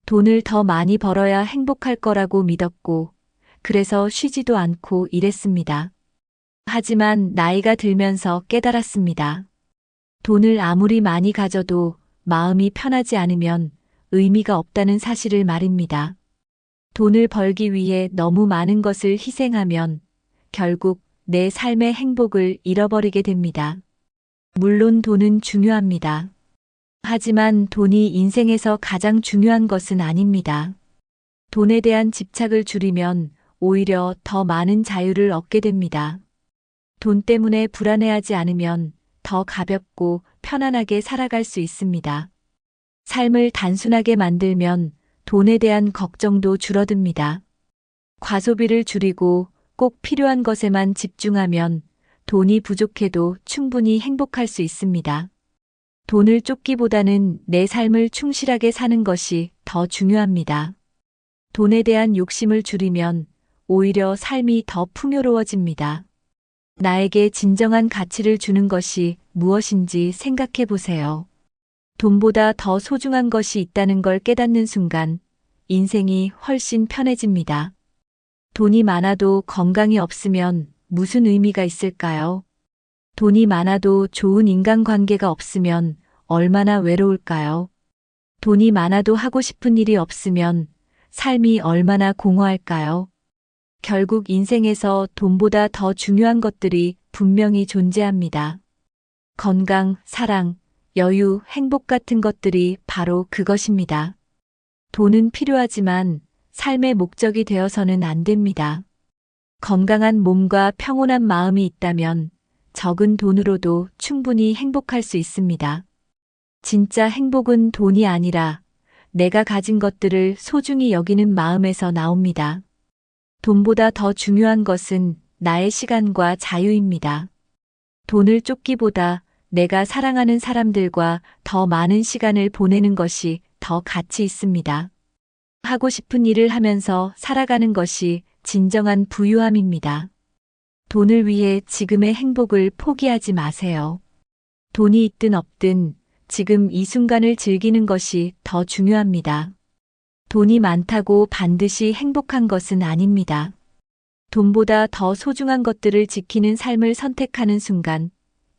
돈을 더 많이 벌어야 행복할 거라고 믿었고, 그래서 쉬지도 않고 일했습니다. 하지만 나이가 들면서 깨달았습니다. 돈을 아무리 많이 가져도 마음이 편하지 않으면 의미가 없다는 사실을 말입니다. 돈을 벌기 위해 너무 많은 것을 희생하면 결국 내 삶의 행복을 잃어버리게 됩니다. 물론 돈은 중요합니다. 하지만 돈이 인생에서 가장 중요한 것은 아닙니다. 돈에 대한 집착을 줄이면 오히려 더 많은 자유를 얻게 됩니다. 돈 때문에 불안해하지 않으면 더 가볍고 편안하게 살아갈 수 있습니다. 삶을 단순하게 만들면 돈에 대한 걱정도 줄어듭니다. 과소비를 줄이고 꼭 필요한 것에만 집중하면 돈이 부족해도 충분히 행복할 수 있습니다. 돈을 쫓기보다는 내 삶을 충실하게 사는 것이 더 중요합니다. 돈에 대한 욕심을 줄이면 오히려 삶이 더 풍요로워집니다. 나에게 진정한 가치를 주는 것이 무엇인지 생각해 보세요. 돈보다 더 소중한 것이 있다는 걸 깨닫는 순간 인생이 훨씬 편해집니다. 돈이 많아도 건강이 없으면 무슨 의미가 있을까요? 돈이 많아도 좋은 인간관계가 없으면 얼마나 외로울까요? 돈이 많아도 하고 싶은 일이 없으면 삶이 얼마나 공허할까요? 결국 인생에서 돈보다 더 중요한 것들이 분명히 존재합니다. 건강, 사랑, 여유, 행복 같은 것들이 바로 그것입니다. 돈은 필요하지만 삶의 목적이 되어서는 안 됩니다. 건강한 몸과 평온한 마음이 있다면 적은 돈으로도 충분히 행복할 수 있습니다. 진짜 행복은 돈이 아니라 내가 가진 것들을 소중히 여기는 마음에서 나옵니다. 돈보다 더 중요한 것은 나의 시간과 자유입니다. 돈을 쫓기보다 내가 사랑하는 사람들과 더 많은 시간을 보내는 것이 더 가치 있습니다. 하고 싶은 일을 하면서 살아가는 것이 진정한 부유함입니다. 돈을 위해 지금의 행복을 포기하지 마세요. 돈이 있든 없든 지금 이 순간을 즐기는 것이 더 중요합니다. 돈이 많다고 반드시 행복한 것은 아닙니다. 돈보다 더 소중한 것들을 지키는 삶을 선택하는 순간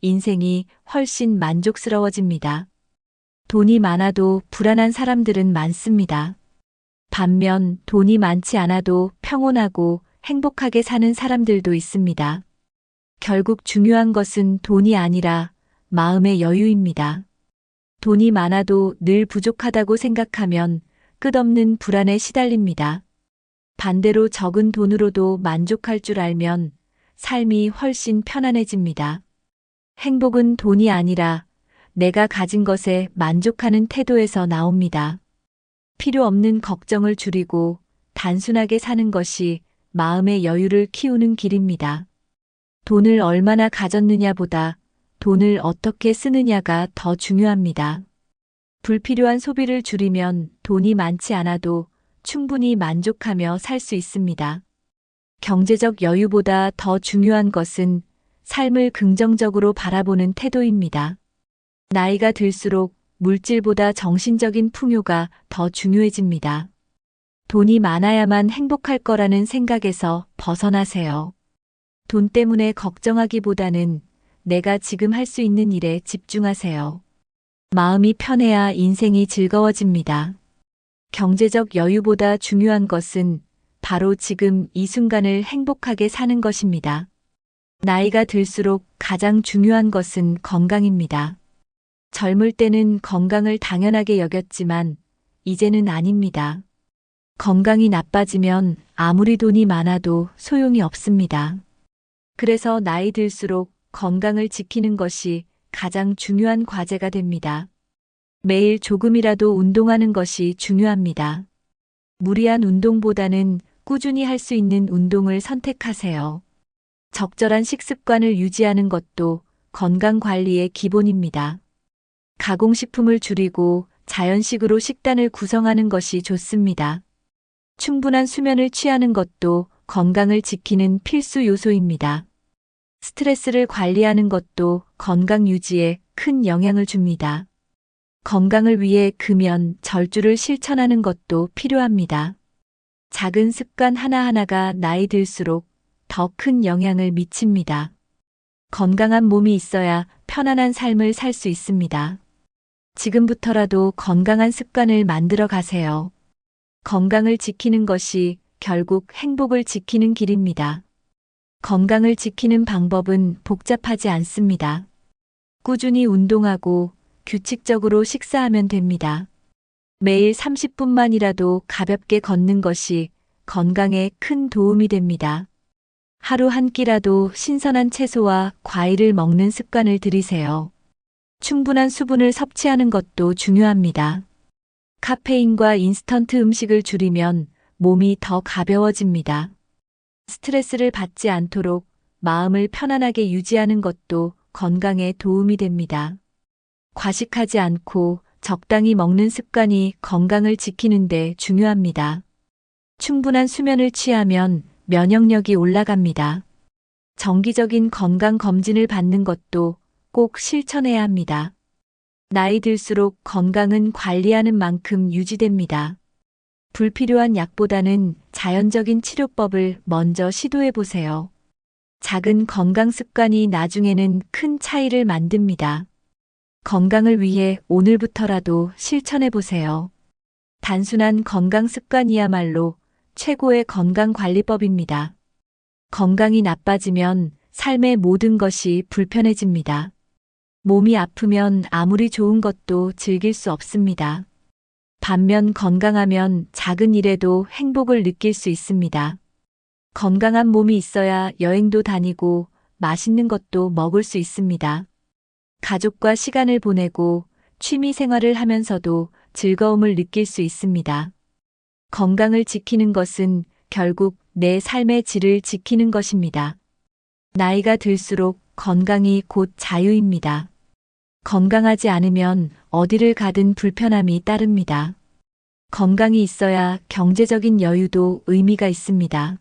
인생이 훨씬 만족스러워집니다. 돈이 많아도 불안한 사람들은 많습니다. 반면 돈이 많지 않아도 평온하고 행복하게 사는 사람들도 있습니다. 결국 중요한 것은 돈이 아니라 마음의 여유입니다. 돈이 많아도 늘 부족하다고 생각하면 끝없는 불안에 시달립니다. 반대로 적은 돈으로도 만족할 줄 알면 삶이 훨씬 편안해집니다. 행복은 돈이 아니라 내가 가진 것에 만족하는 태도에서 나옵니다. 필요 없는 걱정을 줄이고 단순하게 사는 것이 마음의 여유를 키우는 길입니다. 돈을 얼마나 가졌느냐보다 돈을 어떻게 쓰느냐가 더 중요합니다. 불필요한 소비를 줄이면 돈이 많지 않아도 충분히 만족하며 살 수 있습니다. 경제적 여유보다 더 중요한 것은 삶을 긍정적으로 바라보는 태도입니다. 나이가 들수록 물질보다 정신적인 풍요가 더 중요해집니다. 돈이 많아야만 행복할 거라는 생각에서 벗어나세요. 돈 때문에 걱정하기보다는 내가 지금 할 수 있는 일에 집중하세요. 마음이 편해야 인생이 즐거워집니다. 경제적 여유보다 중요한 것은 바로 지금 이 순간을 행복하게 사는 것입니다. 나이가 들수록 가장 중요한 것은 건강입니다. 젊을 때는 건강을 당연하게 여겼지만 이제는 아닙니다. 건강이 나빠지면 아무리 돈이 많아도 소용이 없습니다. 그래서 나이 들수록 건강을 지키는 것이 가장 중요한 과제가 됩니다. 매일 조금이라도 운동하는 것이 중요합니다. 무리한 운동보다는 꾸준히 할 수 있는 운동을 선택하세요. 적절한 식습관을 유지하는 것도 건강 관리의 기본입니다. 가공식품을 줄이고 자연식으로 식단을 구성하는 것이 좋습니다. 충분한 수면을 취하는 것도 건강을 지키는 필수 요소입니다. 스트레스를 관리하는 것도 건강 유지에 큰 영향을 줍니다. 건강을 위해 금연, 절주를 실천하는 것도 필요합니다. 작은 습관 하나하나가 나이 들수록 더 큰 영향을 미칩니다. 건강한 몸이 있어야 편안한 삶을 살 수 있습니다. 지금부터라도 건강한 습관을 만들어 가세요. 건강을 지키는 것이 결국 행복을 지키는 길입니다. 건강을 지키는 방법은 복잡하지 않습니다. 꾸준히 운동하고 규칙적으로 식사하면 됩니다. 매일 30분만이라도 가볍게 걷는 것이 건강에 큰 도움이 됩니다. 하루 한 끼라도 신선한 채소와 과일을 먹는 습관을 들이세요. 충분한 수분을 섭취하는 것도 중요합니다. 카페인과 인스턴트 음식을 줄이면 몸이 더 가벼워집니다. 스트레스를 받지 않도록 마음을 편안하게 유지하는 것도 건강에 도움이 됩니다. 과식하지 않고 적당히 먹는 습관이 건강을 지키는 데 중요합니다. 충분한 수면을 취하면 면역력이 올라갑니다. 정기적인 건강 검진을 받는 것도 꼭 실천해야 합니다. 나이 들수록 건강은 관리하는 만큼 유지됩니다. 불필요한 약보다는 자연적인 치료법을 먼저 시도해 보세요. 작은 건강 습관이 나중에는 큰 차이를 만듭니다. 건강을 위해 오늘부터라도 실천해 보세요. 단순한 건강 습관이야말로 최고의 건강 관리법입니다. 건강이 나빠지면 삶의 모든 것이 불편해집니다. 몸이 아프면 아무리 좋은 것도 즐길 수 없습니다. 반면 건강하면 작은 일에도 행복을 느낄 수 있습니다. 건강한 몸이 있어야 여행도 다니고 맛있는 것도 먹을 수 있습니다. 가족과 시간을 보내고 취미 생활을 하면서도 즐거움을 느낄 수 있습니다. 건강을 지키는 것은 결국 내 삶의 질을 지키는 것입니다. 나이가 들수록 건강이 곧 자유입니다. 건강하지 않으면 어디를 가든 불편함이 따릅니다. 건강이 있어야 경제적인 여유도 의미가 있습니다.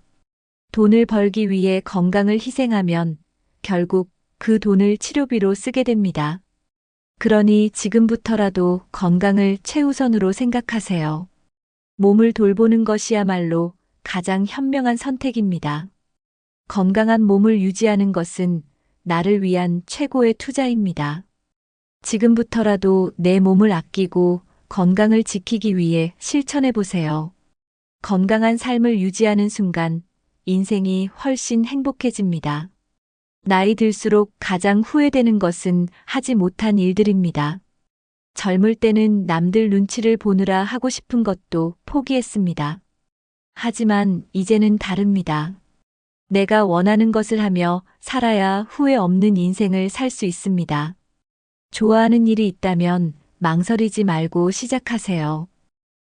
돈을 벌기 위해 건강을 희생하면 결국 그 돈을 치료비로 쓰게 됩니다. 그러니 지금부터라도 건강을 최우선으로 생각하세요. 몸을 돌보는 것이야말로 가장 현명한 선택입니다. 건강한 몸을 유지하는 것은 나를 위한 최고의 투자입니다. 지금부터라도 내 몸을 아끼고 건강을 지키기 위해 실천해 보세요. 건강한 삶을 유지하는 순간 인생이 훨씬 행복해집니다. 나이 들수록 가장 후회되는 것은 하지 못한 일들입니다. 젊을 때는 남들 눈치를 보느라 하고 싶은 것도 포기했습니다. 하지만 이제는 다릅니다. 내가 원하는 것을 하며 살아야 후회 없는 인생을 살 수 있습니다. 좋아하는 일이 있다면 망설이지 말고 시작하세요.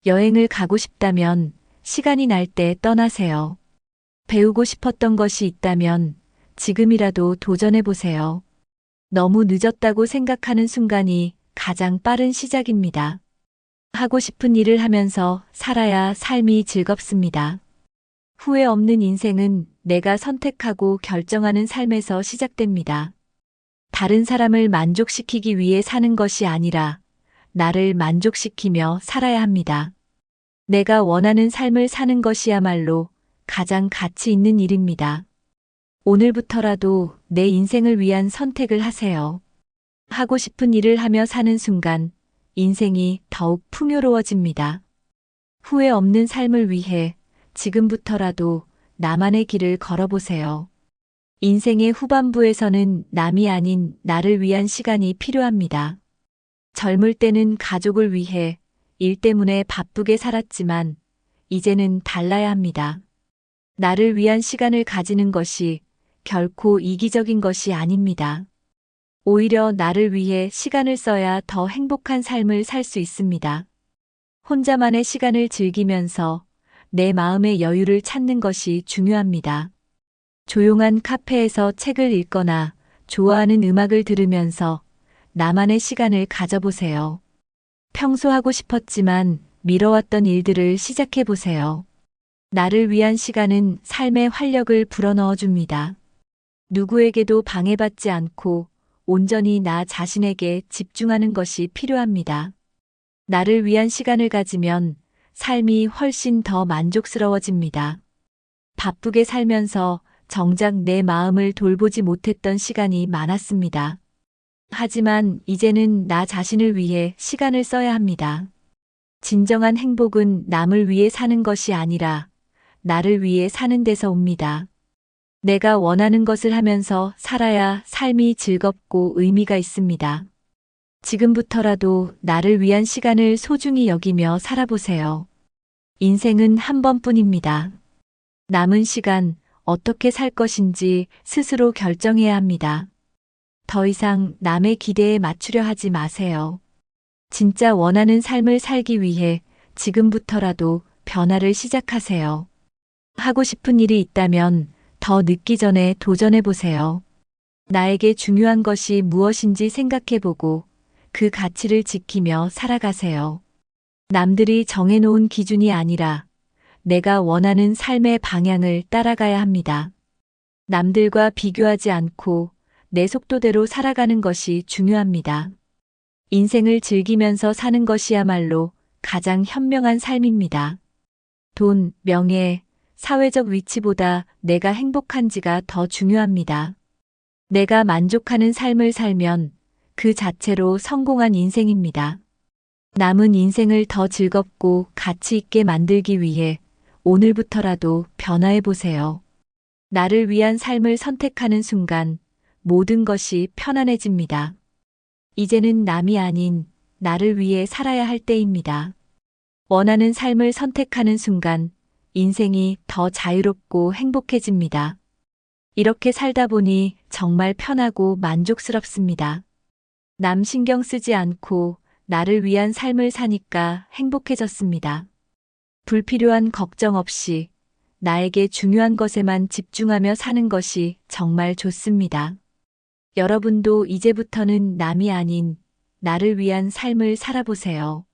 여행을 가고 싶다면 시간이 날 때 떠나세요. 배우고 싶었던 것이 있다면 지금이라도 도전해 보세요. 너무 늦었다고 생각하는 순간이 가장 빠른 시작입니다. 하고 싶은 일을 하면서 살아야 삶이 즐겁습니다. 후회 없는 인생은 내가 선택하고 결정하는 삶에서 시작됩니다. 다른 사람을 만족시키기 위해 사는 것이 아니라 나를 만족시키며 살아야 합니다. 내가 원하는 삶을 사는 것이야말로 가장 가치 있는 일입니다. 오늘부터라도 내 인생을 위한 선택을 하세요. 하고 싶은 일을 하며 사는 순간 인생이 더욱 풍요로워집니다. 후회 없는 삶을 위해 지금부터라도 나만의 길을 걸어보세요. 인생의 후반부에서는 남이 아닌 나를 위한 시간이 필요합니다. 젊을 때는 가족을 위해 일 때문에 바쁘게 살았지만 이제는 달라야 합니다. 나를 위한 시간을 가지는 것이 결코 이기적인 것이 아닙니다. 오히려 나를 위해 시간을 써야 더 행복한 삶을 살 수 있습니다. 혼자만의 시간을 즐기면서 내 마음의 여유를 찾는 것이 중요합니다. 조용한 카페에서 책을 읽거나 좋아하는 음악을 들으면서 나만의 시간을 가져보세요. 평소 하고 싶었지만 미뤄왔던 일들을 시작해 보세요. 나를 위한 시간은 삶의 활력을 불어넣어 줍니다. 누구에게도 방해받지 않고 온전히 나 자신에게 집중하는 것이 필요합니다. 나를 위한 시간을 가지면 삶이 훨씬 더 만족스러워집니다. 바쁘게 살면서 정작 내 마음을 돌보지 못했던 시간이 많았습니다. 하지만 이제는 나 자신을 위해 시간을 써야 합니다. 진정한 행복은 남을 위해 사는 것이 아니라 나를 위해 사는 데서 옵니다. 내가 원하는 것을 하면서 살아야 삶이 즐겁고 의미가 있습니다. 지금부터라도 나를 위한 시간을 소중히 여기며 살아보세요. 인생은 한 번뿐입니다. 남은 시간 어떻게 살 것인지 스스로 결정해야 합니다. 더 이상 남의 기대에 맞추려 하지 마세요. 진짜 원하는 삶을 살기 위해 지금부터라도 변화를 시작하세요. 하고 싶은 일이 있다면 더 늦기 전에 도전해 보세요. 나에게 중요한 것이 무엇인지 생각해 보고 그 가치를 지키며 살아가세요. 남들이 정해놓은 기준이 아니라 내가 원하는 삶의 방향을 따라가야 합니다. 남들과 비교하지 않고 내 속도대로 살아가는 것이 중요합니다. 인생을 즐기면서 사는 것이야말로 가장 현명한 삶입니다. 돈, 명예, 사회적 위치보다 내가 행복한지가 더 중요합니다. 내가 만족하는 삶을 살면 그 자체로 성공한 인생입니다. 남은 인생을 더 즐겁고 가치 있게 만들기 위해 오늘부터라도 변화해 보세요. 나를 위한 삶을 선택하는 순간 모든 것이 편안해집니다. 이제는 남이 아닌 나를 위해 살아야 할 때입니다. 원하는 삶을 선택하는 순간 인생이 더 자유롭고 행복해집니다. 이렇게 살다 보니 정말 편하고 만족스럽습니다. 남 신경 쓰지 않고 나를 위한 삶을 사니까 행복해졌습니다. 불필요한 걱정 없이 나에게 중요한 것에만 집중하며 사는 것이 정말 좋습니다. 여러분도 이제부터는 남이 아닌 나를 위한 삶을 살아보세요.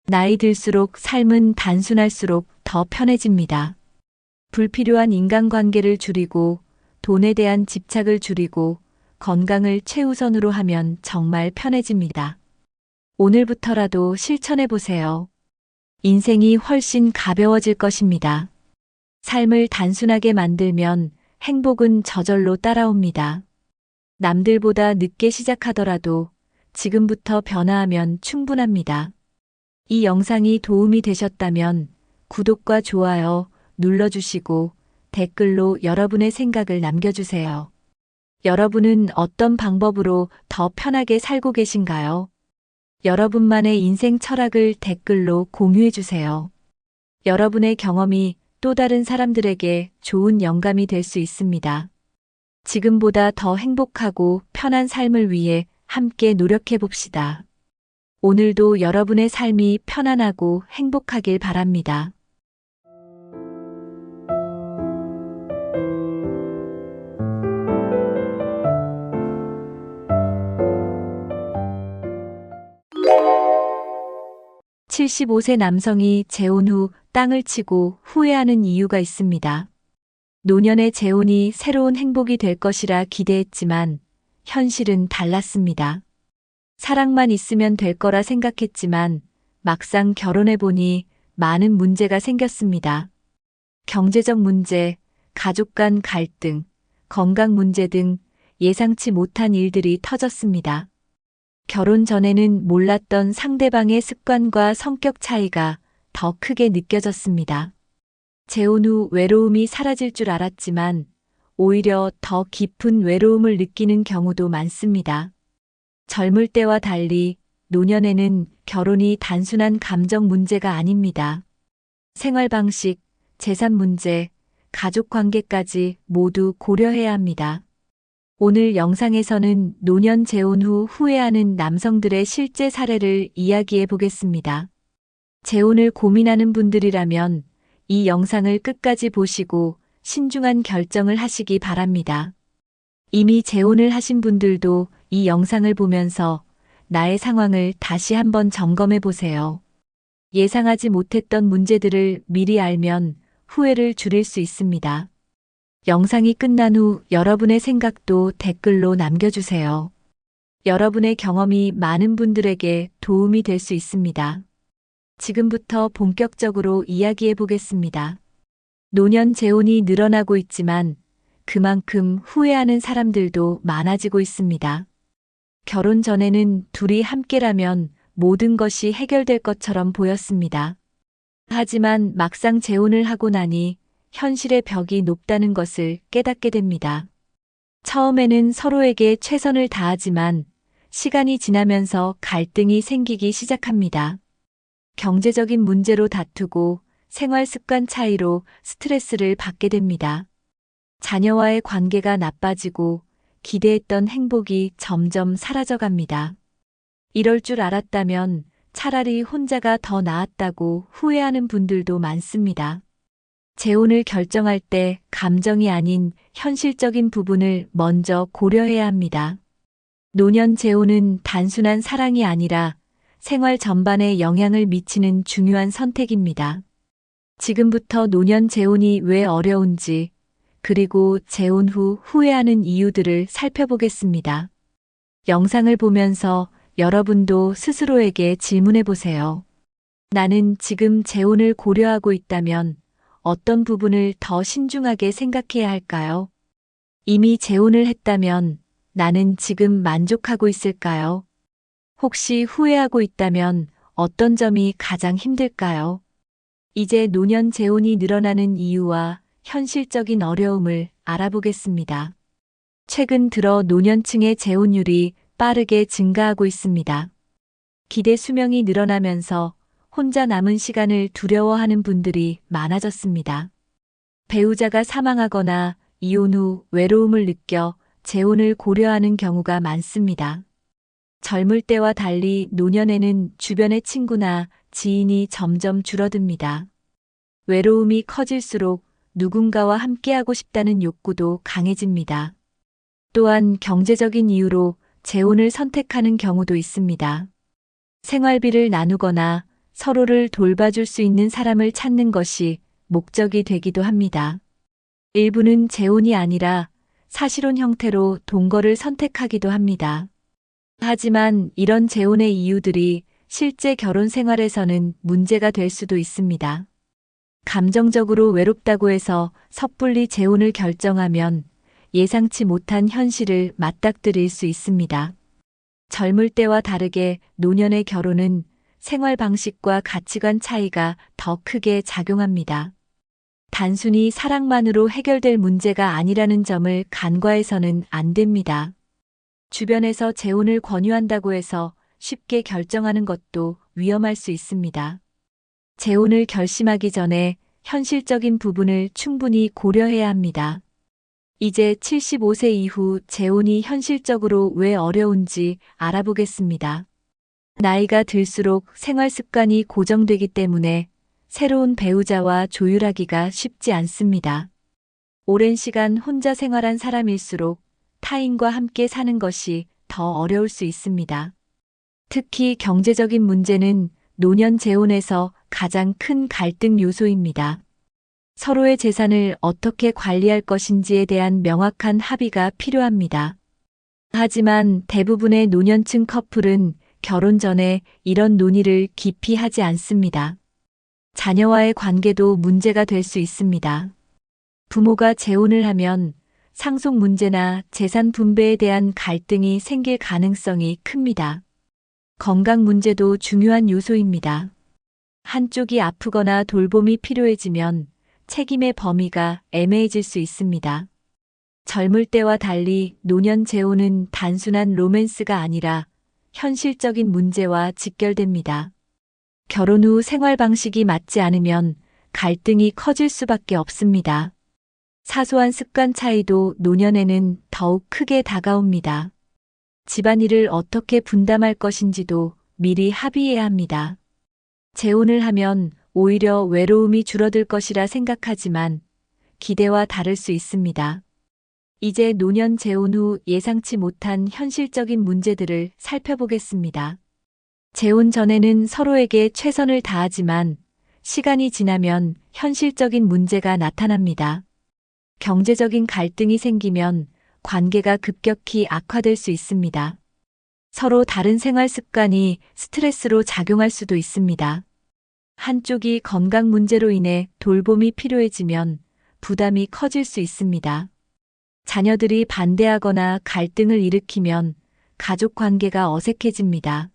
나이 들수록 삶은 단순할수록 더 편해집니다. 불필요한 인간관계를 줄이고 돈에 대한 집착을 줄이고 건강을 최우선으로 하면 정말 편해집니다. 오늘부터라도 실천해 보세요. 인생이 훨씬 가벼워질 것입니다. 삶을 단순하게 만들면 행복은 저절로 따라옵니다. 남들보다 늦게 시작하더라도 지금부터 변화하면 충분합니다. 이 영상이 도움이 되셨다면 구독과 좋아요 눌러주시고 댓글로 여러분의 생각을 남겨주세요. 여러분은 어떤 방법으로 더 편하게 살고 계신가요? 여러분만의 인생 철학을 댓글로 공유해주세요. 여러분의 경험이 또 다른 사람들에게 좋은 영감이 될 수 있습니다. 지금보다 더 행복하고 편한 삶을 위해 함께 노력해 봅시다. 오늘도 여러분의 삶이 편안하고 행복하길 바랍니다. (75세) 남성이 재혼 후 땅을 치고 후회하는 이유가 있습니다. 노년의 재혼이 새로운 행복이 될 것이라 기대했지만 현실은 달랐습니다. 사랑만 있으면 될 거라 생각했지만 막상 결혼해 보니 많은 문제가 생겼습니다. 경제적 문제, 가족 간 갈등, 건강 문제 등 예상치 못한 일들이 터졌습니다. 결혼 전에는 몰랐던 상대방의 습관과 성격 차이가 더 크게 느껴졌습니다. 재혼 후 외로움이 사라질 줄 알았지만 오히려 더 깊은 외로움을 느끼는 경우도 많습니다. 젊을 때와 달리 노년에는 결혼이 단순한 감정 문제가 아닙니다. 생활 방식, 재산 문제, 가족 관계까지 모두 고려해야 합니다. 오늘 영상에서는 노년 재혼 후 후회하는 남성들의 실제 사례를 이야기해 보겠습니다. 재혼을 고민하는 분들이라면 이 영상을 끝까지 보시고 신중한 결정을 하시기 바랍니다. 이미 재혼을 하신 분들도 이 영상을 보면서 나의 상황을 다시 한번 점검해 보세요. 예상하지 못했던 문제들을 미리 알면 후회를 줄일 수 있습니다. 영상이 끝난 후 여러분의 생각도 댓글로 남겨주세요. 여러분의 경험이 많은 분들에게 도움이 될 수 있습니다. 지금부터 본격적으로 이야기해 보겠습니다. 노년 재혼이 늘어나고 있지만 그만큼 후회하는 사람들도 많아지고 있습니다. 결혼 전에는 둘이 함께라면 모든 것이 해결될 것처럼 보였습니다. 하지만 막상 재혼을 하고 나니 현실의 벽이 높다는 것을 깨닫게 됩니다. 처음에는 서로에게 최선을 다하지만 시간이 지나면서 갈등이 생기기 시작합니다. 경제적인 문제로 다투고 생활 습관 차이로 스트레스를 받게 됩니다. 자녀와의 관계가 나빠지고 기대했던 행복이 점점 사라져갑니다. 이럴 줄 알았다면 차라리 혼자가 더 나았다고 후회하는 분들도 많습니다. 재혼을 결정할 때 감정이 아닌 현실적인 부분을 먼저 고려해야 합니다. 노년 재혼은 단순한 사랑이 아니라 생활 전반에 영향을 미치는 중요한 선택입니다. 지금부터 노년 재혼이 왜 어려운지, 그리고 재혼 후 후회하는 이유들을 살펴보겠습니다. 영상을 보면서 여러분도 스스로에게 질문해 보세요. 나는 지금 재혼을 고려하고 있다면 어떤 부분을 더 신중하게 생각해야 할까요? 이미 재혼을 했다면 나는 지금 만족하고 있을까요? 혹시 후회하고 있다면 어떤 점이 가장 힘들까요? 이제 노년 재혼이 늘어나는 이유와 현실적인 어려움을 알아보겠습니다. 최근 들어 노년층의 재혼율이 빠르게 증가하고 있습니다. 기대 수명이 늘어나면서 혼자 남은 시간을 두려워하는 분들이 많아졌습니다. 배우자가 사망하거나 이혼 후 외로움을 느껴 재혼을 고려하는 경우가 많습니다. 젊을 때와 달리 노년에는 주변의 친구나 지인이 점점 줄어듭니다. 외로움이 커질수록 누군가와 함께하고 싶다는 욕구도 강해집니다. 또한 경제적인 이유로 재혼을 선택하는 경우도 있습니다. 생활비를 나누거나 서로를 돌봐줄 수 있는 사람을 찾는 것이 목적이 되기도 합니다. 일부는 재혼이 아니라 사실혼 형태로 동거를 선택하기도 합니다. 하지만 이런 재혼의 이유들이 실제 결혼 생활에서는 문제가 될 수도 있습니다. 감정적으로 외롭다고 해서 섣불리 재혼을 결정하면 예상치 못한 현실을 맞닥뜨릴 수 있습니다. 젊을 때와 다르게 노년의 결혼은 생활 방식과 가치관 차이가 더 크게 작용합니다. 단순히 사랑만으로 해결될 문제가 아니라는 점을 간과해서는 안 됩니다. 주변에서 재혼을 권유한다고 해서 쉽게 결정하는 것도 위험할 수 있습니다. 재혼을 결심하기 전에 현실적인 부분을 충분히 고려해야 합니다. 이제 75세 이후 재혼이 현실적으로 왜 어려운지 알아보겠습니다. 나이가 들수록 생활 습관이 고정되기 때문에 새로운 배우자와 조율하기가 쉽지 않습니다. 오랜 시간 혼자 생활한 사람일수록 타인과 함께 사는 것이 더 어려울 수 있습니다. 특히 경제적인 문제는 노년 재혼에서 가장 큰 갈등 요소입니다. 서로의 재산을 어떻게 관리할 것인지에 대한 명확한 합의가 필요합니다. 하지만 대부분의 노년층 커플은 결혼 전에 이런 논의를 깊이 하지 않습니다. 자녀와의 관계도 문제가 될 수 있습니다. 부모가 재혼을 하면 상속 문제나 재산 분배에 대한 갈등이 생길 가능성이 큽니다. 건강 문제도 중요한 요소입니다. 한쪽이 아프거나 돌봄이 필요해지면 책임의 범위가 애매해질 수 있습니다. 젊을 때와 달리 노년 재혼은 단순한 로맨스가 아니라 현실적인 문제와 직결됩니다. 결혼 후 생활 방식이 맞지 않으면 갈등이 커질 수밖에 없습니다. 사소한 습관 차이도 노년에는 더욱 크게 다가옵니다. 집안일을 어떻게 분담할 것인지도 미리 합의해야 합니다. 재혼을 하면 오히려 외로움이 줄어들 것이라 생각하지만 기대와 다를 수 있습니다. 이제 노년 재혼 후 예상치 못한 현실적인 문제들을 살펴보겠습니다. 재혼 전에는 서로에게 최선을 다하지만 시간이 지나면 현실적인 문제가 나타납니다. 경제적인 갈등이 생기면 관계가 급격히 악화될 수 있습니다. 서로 다른 생활 습관이 스트레스로 작용할 수도 있습니다. 한쪽이 건강 문제로 인해 돌봄이 필요해지면 부담이 커질 수 있습니다. 자녀들이 반대하거나 갈등을 일으키면 가족 관계가 어색해집니다.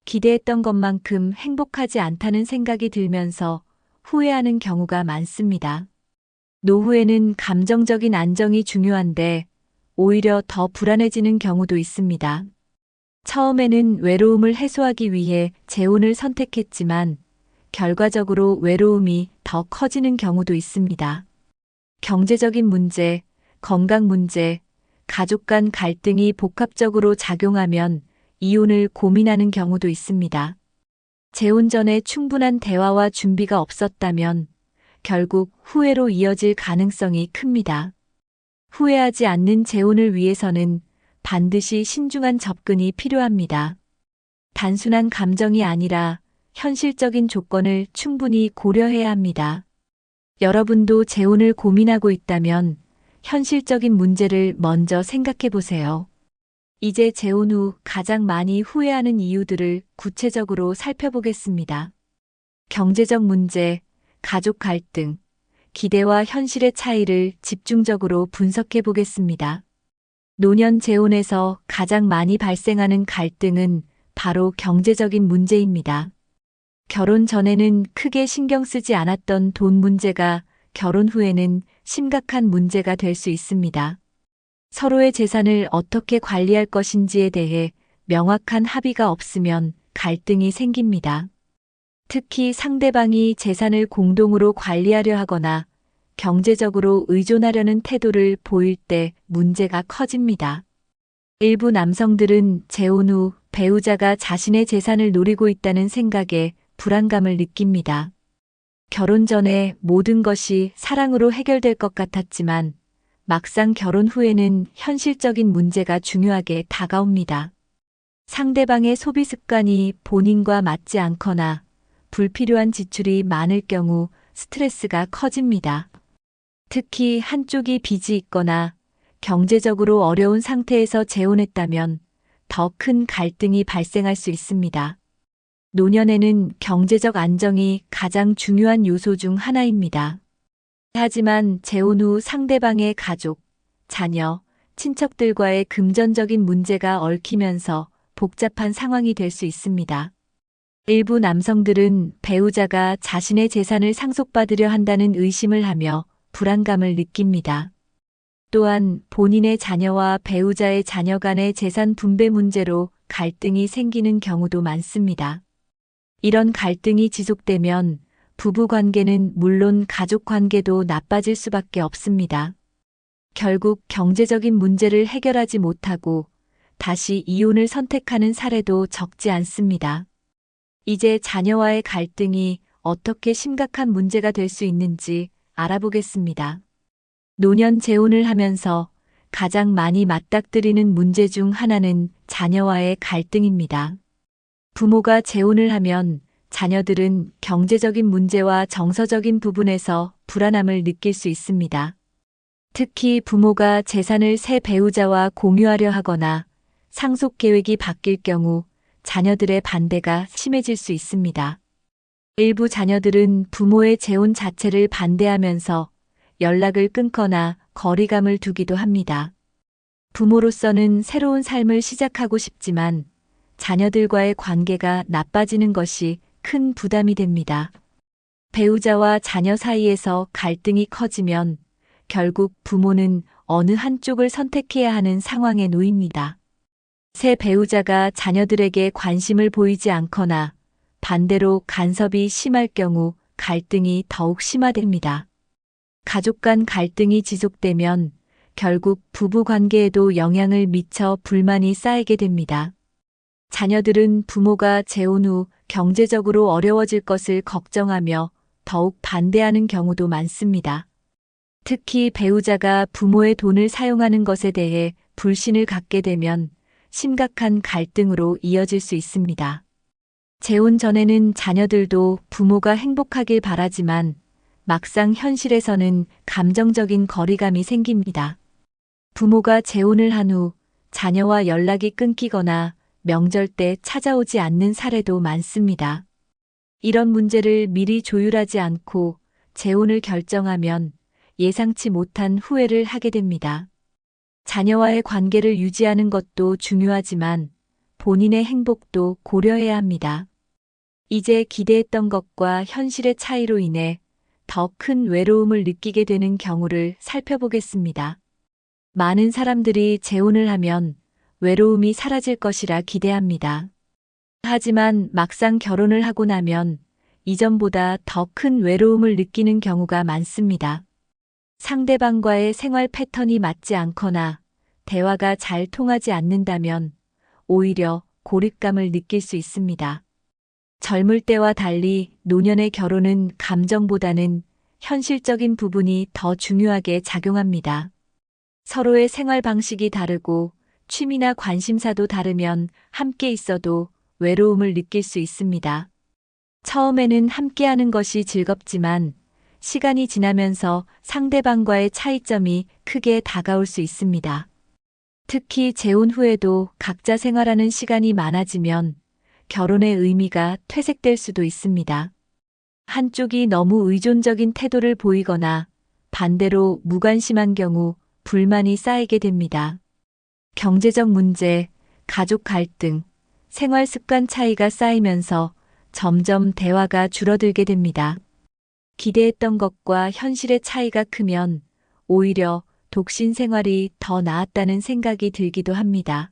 기대했던 것만큼 행복하지 않다는 생각이 들면서 후회하는 경우가 많습니다. 노후에는 감정적인 안정이 중요한데 오히려 더 불안해지는 경우도 있습니다. 처음에는 외로움을 해소하기 위해 재혼을 선택했지만 결과적으로 외로움이 더 커지는 경우도 있습니다. 경제적인 문제, 건강 문제, 가족 간 갈등이 복합적으로 작용하면 이혼을 고민하는 경우도 있습니다. 재혼 전에 충분한 대화와 준비가 없었다면 결국 후회로 이어질 가능성이 큽니다. 후회하지 않는 재혼을 위해서는 반드시 신중한 접근이 필요합니다. 단순한 감정이 아니라 현실적인 조건을 충분히 고려해야 합니다. 여러분도 재혼을 고민하고 있다면 현실적인 문제를 먼저 생각해 보세요. 이제 재혼 후 가장 많이 후회하는 이유들을 구체적으로 살펴보겠습니다. 경제적 문제, 가족 갈등, 기대와 현실의 차이를 집중적으로 분석해 보겠습니다. 노년 재혼에서 가장 많이 발생하는 갈등은 바로 경제적인 문제입니다. 결혼 전에는 크게 신경 쓰지 않았던 돈 문제가 결혼 후에는 심각한 문제가 될 수 있습니다. 서로의 재산을 어떻게 관리할 것인지에 대해 명확한 합의가 없으면 갈등이 생깁니다. 특히 상대방이 재산을 공동으로 관리하려 하거나 경제적으로 의존하려는 태도를 보일 때 문제가 커집니다. 일부 남성들은 재혼 후 배우자가 자신의 재산을 노리고 있다는 생각에 불안감을 느낍니다. 결혼 전에 모든 것이 사랑으로 해결될 것 같았지만 막상 결혼 후에는 현실적인 문제가 중요하게 다가옵니다. 상대방의 소비 습관이 본인과 맞지 않거나 불필요한 지출이 많을 경우 스트레스가 커집니다. 특히 한쪽이 빚이 있거나 경제적으로 어려운 상태에서 재혼했다면 더 큰 갈등이 발생할 수 있습니다. 노년에는 경제적 안정이 가장 중요한 요소 중 하나입니다. 하지만 재혼 후 상대방의 가족, 자녀, 친척들과의 금전적인 문제가 얽히면서 복잡한 상황이 될 수 있습니다. 일부 남성들은 배우자가 자신의 재산을 상속받으려 한다는 의심을 하며 불안감을 느낍니다. 또한 본인의 자녀와 배우자의 자녀 간의 재산 분배 문제로 갈등이 생기는 경우도 많습니다. 이런 갈등이 지속되면 부부 관계는 물론 가족 관계도 나빠질 수밖에 없습니다. 결국 경제적인 문제를 해결하지 못하고 다시 이혼을 선택하는 사례도 적지 않습니다. 이제 자녀와의 갈등이 어떻게 심각한 문제가 될 수 있는지 알아보겠습니다. 노년 재혼을 하면서 가장 많이 맞닥뜨리는 문제 중 하나는 자녀와의 갈등입니다. 부모가 재혼을 하면 자녀들은 경제적인 문제와 정서적인 부분에서 불안함을 느낄 수 있습니다. 특히 부모가 재산을 새 배우자와 공유하려 하거나 상속 계획이 바뀔 경우 자녀들의 반대가 심해질 수 있습니다. 일부 자녀들은 부모의 재혼 자체를 반대하면서 연락을 끊거나 거리감을 두기도 합니다. 부모로서는 새로운 삶을 시작하고 싶지만 자녀들과의 관계가 나빠지는 것이 큰 부담이 됩니다. 배우자와 자녀 사이에서 갈등이 커지면 결국 부모는 어느 한쪽을 선택해야 하는 상황에 놓입니다. 새 배우자가 자녀들에게 관심을 보이지 않거나 반대로 간섭이 심할 경우 갈등이 더욱 심화됩니다. 가족 간 갈등이 지속되면 결국 부부 관계에도 영향을 미쳐 불만이 쌓이게 됩니다. 자녀들은 부모가 재혼 후 경제적으로 어려워질 것을 걱정하며 더욱 반대하는 경우도 많습니다. 특히 배우자가 부모의 돈을 사용하는 것에 대해 불신을 갖게 되면 심각한 갈등으로 이어질 수 있습니다. 재혼 전에는 자녀들도 부모가 행복하길 바라지만 막상 현실에서는 감정적인 거리감이 생깁니다. 부모가 재혼을 한 후 자녀와 연락이 끊기거나 명절 때 찾아오지 않는 사례도 많습니다. 이런 문제를 미리 조율하지 않고 재혼을 결정하면 예상치 못한 후회를 하게 됩니다. 자녀와의 관계를 유지하는 것도 중요하지만 본인의 행복도 고려해야 합니다. 이제 기대했던 것과 현실의 차이로 인해 더 큰 외로움을 느끼게 되는 경우를 살펴보겠습니다. 많은 사람들이 재혼을 하면 외로움이 사라질 것이라 기대합니다. 하지만 막상 결혼을 하고 나면 이전보다 더 큰 외로움을 느끼는 경우가 많습니다. 상대방과의 생활 패턴이 맞지 않거나 대화가 잘 통하지 않는다면 오히려 고립감을 느낄 수 있습니다. 젊을 때와 달리 노년의 결혼은 감정보다는 현실적인 부분이 더 중요하게 작용합니다. 서로의 생활 방식이 다르고 취미나 관심사도 다르면 함께 있어도 외로움을 느낄 수 있습니다. 처음에는 함께하는 것이 즐겁지만 시간이 지나면서 상대방과의 차이점이 크게 다가올 수 있습니다. 특히 재혼 후에도 각자 생활하는 시간이 많아지면 결혼의 의미가 퇴색될 수도 있습니다. 한쪽이 너무 의존적인 태도를 보이거나 반대로 무관심한 경우 불만이 쌓이게 됩니다. 경제적 문제, 가족 갈등, 생활 습관 차이가 쌓이면서 점점 대화가 줄어들게 됩니다. 기대했던 것과 현실의 차이가 크면 오히려 독신 생활이 더 나았다는 생각이 들기도 합니다.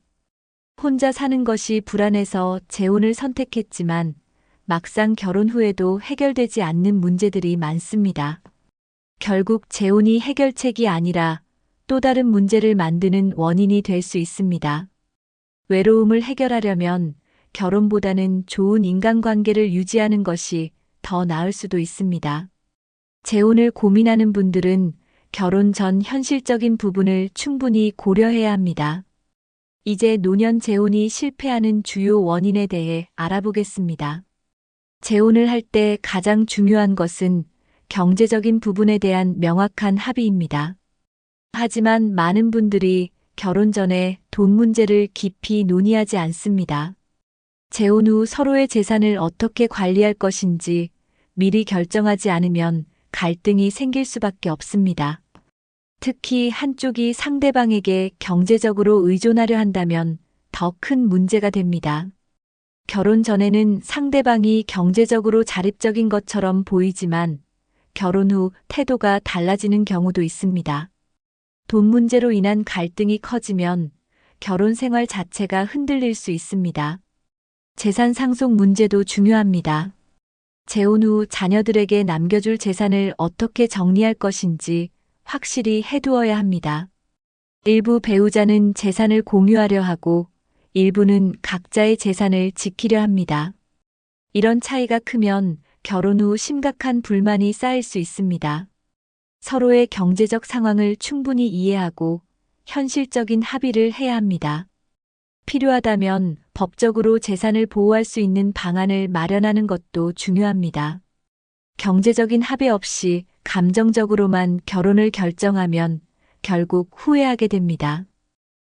혼자 사는 것이 불안해서 재혼을 선택했지만 막상 결혼 후에도 해결되지 않는 문제들이 많습니다. 결국 재혼이 해결책이 아니라 또 다른 문제를 만드는 원인이 될 수 있습니다. 외로움을 해결하려면 결혼보다는 좋은 인간관계를 유지하는 것이 더 나을 수도 있습니다. 재혼을 고민하는 분들은 결혼 전 현실적인 부분을 충분히 고려해야 합니다. 이제 노년 재혼이 실패하는 주요 원인에 대해 알아보겠습니다. 재혼을 할 때 가장 중요한 것은 경제적인 부분에 대한 명확한 합의입니다. 하지만 많은 분들이 결혼 전에 돈 문제를 깊이 논의하지 않습니다. 재혼 후 서로의 재산을 어떻게 관리할 것인지 미리 결정하지 않으면 갈등이 생길 수밖에 없습니다. 특히 한쪽이 상대방에게 경제적으로 의존하려 한다면 더 큰 문제가 됩니다. 결혼 전에는 상대방이 경제적으로 자립적인 것처럼 보이지만 결혼 후 태도가 달라지는 경우도 있습니다. 돈 문제로 인한 갈등이 커지면 결혼 생활 자체가 흔들릴 수 있습니다. 재산 상속 문제도 중요합니다. 재혼 후 자녀들에게 남겨줄 재산을 어떻게 정리할 것인지 확실히 해두어야 합니다. 일부 배우자는 재산을 공유하려 하고 일부는 각자의 재산을 지키려 합니다. 이런 차이가 크면 결혼 후 심각한 불만이 쌓일 수 있습니다. 서로의 경제적 상황을 충분히 이해하고 현실적인 합의를 해야 합니다. 필요하다면 법적으로 재산을 보호할 수 있는 방안을 마련하는 것도 중요합니다. 경제적인 합의 없이 감정적으로만 결혼을 결정하면 결국 후회하게 됩니다.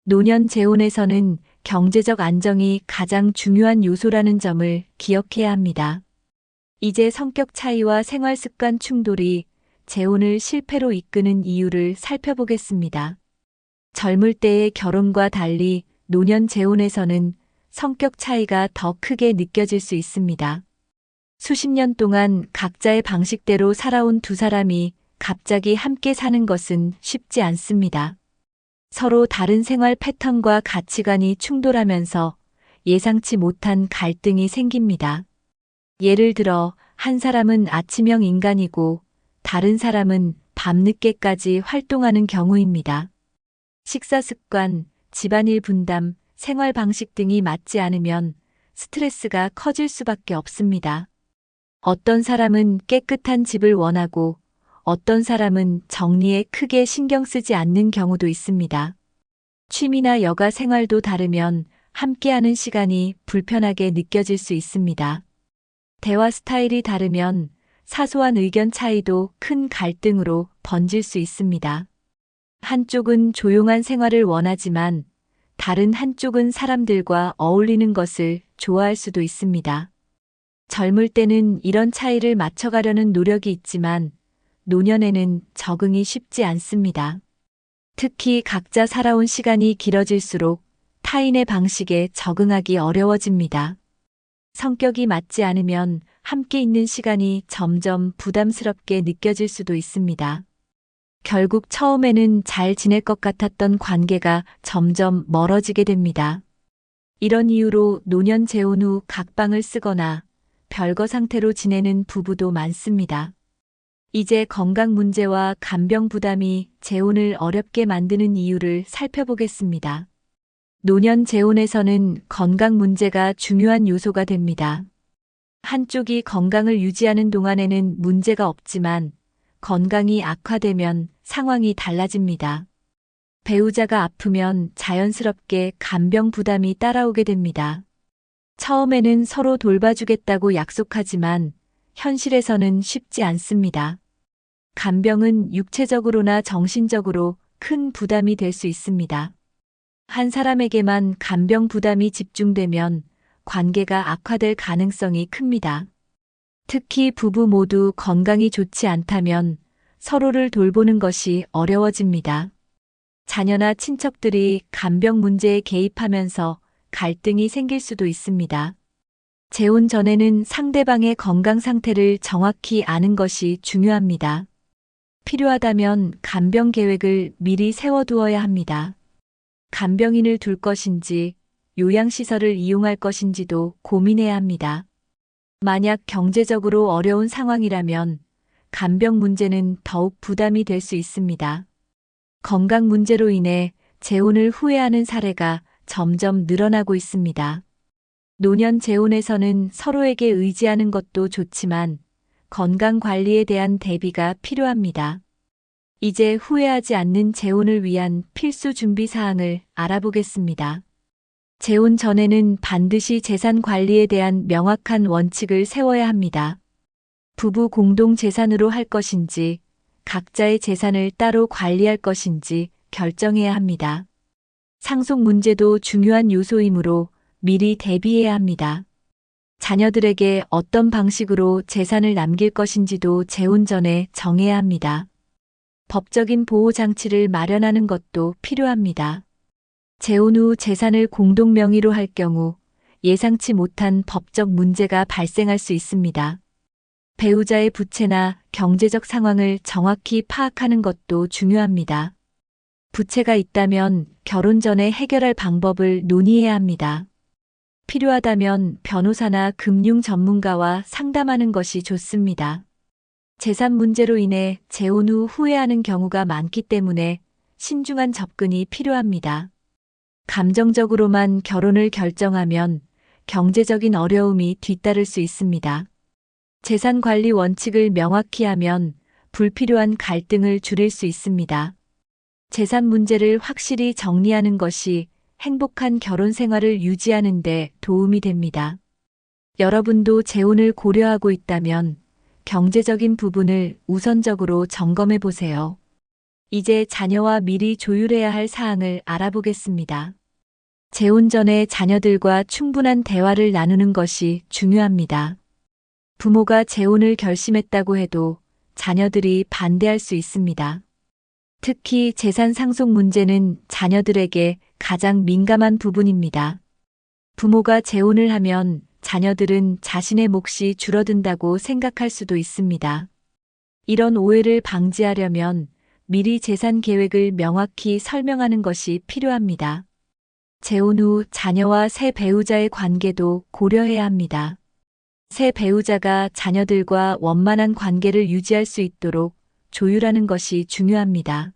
노년 재혼에서는 경제적 안정이 가장 중요한 요소라는 점을 기억해야 합니다. 이제 성격 차이와 생활 습관 충돌이 재혼을 실패로 이끄는 이유를 살펴보겠습니다. 젊을 때의 결혼과 달리 노년 재혼에서는 성격 차이가 더 크게 느껴질 수 있습니다. 수십 년 동안 각자의 방식대로 살아온 두 사람이 갑자기 함께 사는 것은 쉽지 않습니다. 서로 다른 생활 패턴과 가치관이 충돌하면서 예상치 못한 갈등이 생깁니다. 예를 들어 한 사람은 아침형 인간이고 다른 사람은 밤늦게까지 활동하는 경우입니다. 식사 습관, 집안일 분담, 생활 방식 등이 맞지 않으면 스트레스가 커질 수밖에 없습니다. 어떤 사람은 깨끗한 집을 원하고 어떤 사람은 정리에 크게 신경 쓰지 않는 경우도 있습니다. 취미나 여가 생활도 다르면 함께하는 시간이 불편하게 느껴질 수 있습니다. 대화 스타일이 다르면 사소한 의견 차이도 큰 갈등으로 번질 수 있습니다. 한쪽은 조용한 생활을 원하지만 다른 한쪽은 사람들과 어울리는 것을 좋아할 수도 있습니다. 젊을 때는 이런 차이를 맞춰가려는 노력이 있지만 노년에는 적응이 쉽지 않습니다. 특히 각자 살아온 시간이 길어질수록 타인의 방식에 적응하기 어려워집니다. 성격이 맞지 않으면 함께 있는 시간이 점점 부담스럽게 느껴질 수도 있습니다. 결국 처음에는 잘 지낼 것 같았던 관계가 점점 멀어지게 됩니다. 이런 이유로 노년 재혼 후 각방을 쓰거나 별거 상태로 지내는 부부도 많습니다. 이제 건강 문제와 간병 부담이 재혼을 어렵게 만드는 이유를 살펴보겠습니다. 노년 재혼에서는 건강 문제가 중요한 요소가 됩니다. 한쪽이 건강을 유지하는 동안에는 문제가 없지만 건강이 악화되면 상황이 달라집니다. 배우자가 아프면 자연스럽게 간병 부담이 따라오게 됩니다. 처음에는 서로 돌봐주겠다고 약속하지만 현실에서는 쉽지 않습니다. 간병은 육체적으로나 정신적으로 큰 부담이 될 수 있습니다. 한 사람에게만 간병 부담이 집중되면 관계가 악화될 가능성이 큽니다. 특히 부부 모두 건강이 좋지 않다면 서로를 돌보는 것이 어려워집니다. 자녀나 친척들이 간병 문제에 개입하면서 갈등이 생길 수도 있습니다. 재혼 전에는 상대방의 건강 상태를 정확히 아는 것이 중요합니다. 필요하다면 간병 계획을 미리 세워두어야 합니다. 간병인을 둘 것인지 요양시설을 이용할 것인지도 고민해야 합니다. 만약 경제적으로 어려운 상황이라면 간병 문제는 더욱 부담이 될 수 있습니다. 건강 문제로 인해 재혼을 후회하는 사례가 점점 늘어나고 있습니다. 노년 재혼에서는 서로에게 의지하는 것도 좋지만 건강 관리에 대한 대비가 필요합니다. 이제 후회하지 않는 재혼을 위한 필수 준비 사항을 알아보겠습니다. 재혼 전에는 반드시 재산 관리에 대한 명확한 원칙을 세워야 합니다. 부부 공동 재산으로 할 것인지 각자의 재산을 따로 관리할 것인지 결정해야 합니다. 상속 문제도 중요한 요소이므로 미리 대비해야 합니다. 자녀들에게 어떤 방식으로 재산을 남길 것인지도 재혼 전에 정해야 합니다. 법적인 보호 장치를 마련하는 것도 필요합니다. 재혼 후 재산을 공동 명의로 할 경우 예상치 못한 법적 문제가 발생할 수 있습니다. 배우자의 부채나 경제적 상황을 정확히 파악하는 것도 중요합니다. 부채가 있다면 결혼 전에 해결할 방법을 논의해야 합니다. 필요하다면 변호사나 금융 전문가와 상담하는 것이 좋습니다. 재산 문제로 인해 재혼 후 후회하는 경우가 많기 때문에 신중한 접근이 필요합니다. 감정적으로만 결혼을 결정하면 경제적인 어려움이 뒤따를 수 있습니다. 재산 관리 원칙을 명확히 하면 불필요한 갈등을 줄일 수 있습니다. 재산 문제를 확실히 정리하는 것이 행복한 결혼 생활을 유지하는 데 도움이 됩니다. 여러분도 재혼을 고려하고 있다면 경제적인 부분을 우선적으로 점검해 보세요. 이제 자녀와 미리 조율해야 할 사항을 알아보겠습니다. 재혼 전에 자녀들과 충분한 대화를 나누는 것이 중요합니다. 부모가 재혼을 결심했다고 해도 자녀들이 반대할 수 있습니다. 특히 재산 상속 문제는 자녀들에게 가장 민감한 부분입니다. 부모가 재혼을 하면 자녀들은 자신의 몫이 줄어든다고 생각할 수도 있습니다. 이런 오해를 방지하려면 미리 재산 계획을 명확히 설명하는 것이 필요합니다. 재혼 후 자녀와 새 배우자의 관계도 고려해야 합니다. 새 배우자가 자녀들과 원만한 관계를 유지할 수 있도록 조율하는 것이 중요합니다.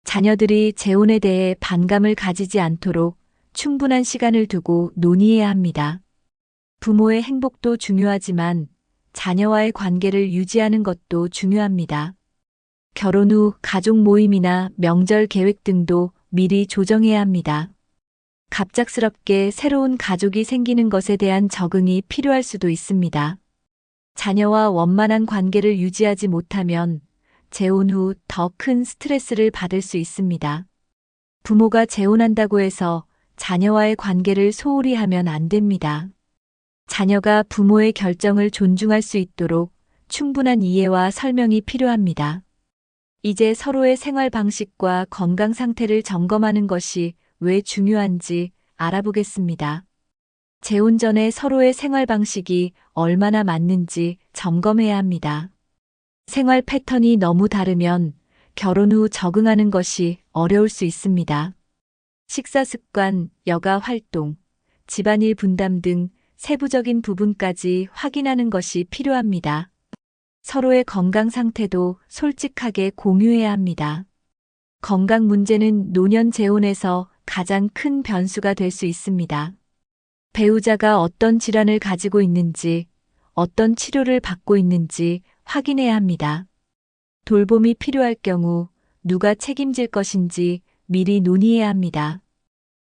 자녀들이 재혼에 대해 반감을 가지지 않도록 충분한 시간을 두고 논의해야 합니다. 부모의 행복도 중요하지만 자녀와의 관계를 유지하는 것도 중요합니다. 결혼 후 가족 모임이나 명절 계획 등도 미리 조정해야 합니다. 갑작스럽게 새로운 가족이 생기는 것에 대한 적응이 필요할 수도 있습니다. 자녀와 원만한 관계를 유지하지 못하면 재혼 후 더 큰 스트레스를 받을 수 있습니다. 부모가 재혼한다고 해서 자녀와의 관계를 소홀히 하면 안 됩니다. 자녀가 부모의 결정을 존중할 수 있도록 충분한 이해와 설명이 필요합니다. 이제 서로의 생활 방식과 건강 상태를 점검하는 것이 왜 중요한지 알아보겠습니다. 재혼 전에 서로의 생활 방식이 얼마나 맞는지 점검해야 합니다. 생활 패턴이 너무 다르면 결혼 후 적응하는 것이 어려울 수 있습니다. 식사 습관, 여가 활동, 집안일 분담 등 세부적인 부분까지 확인하는 것이 필요합니다. 서로의 건강 상태도 솔직하게 공유해야 합니다. 건강 문제는 노년 재혼에서 가장 큰 변수가 될 수 있습니다. 배우자가 어떤 질환을 가지고 있는지, 어떤 치료를 받고 있는지 확인해야 합니다. 돌봄이 필요할 경우 누가 책임질 것인지 미리 논의해야 합니다.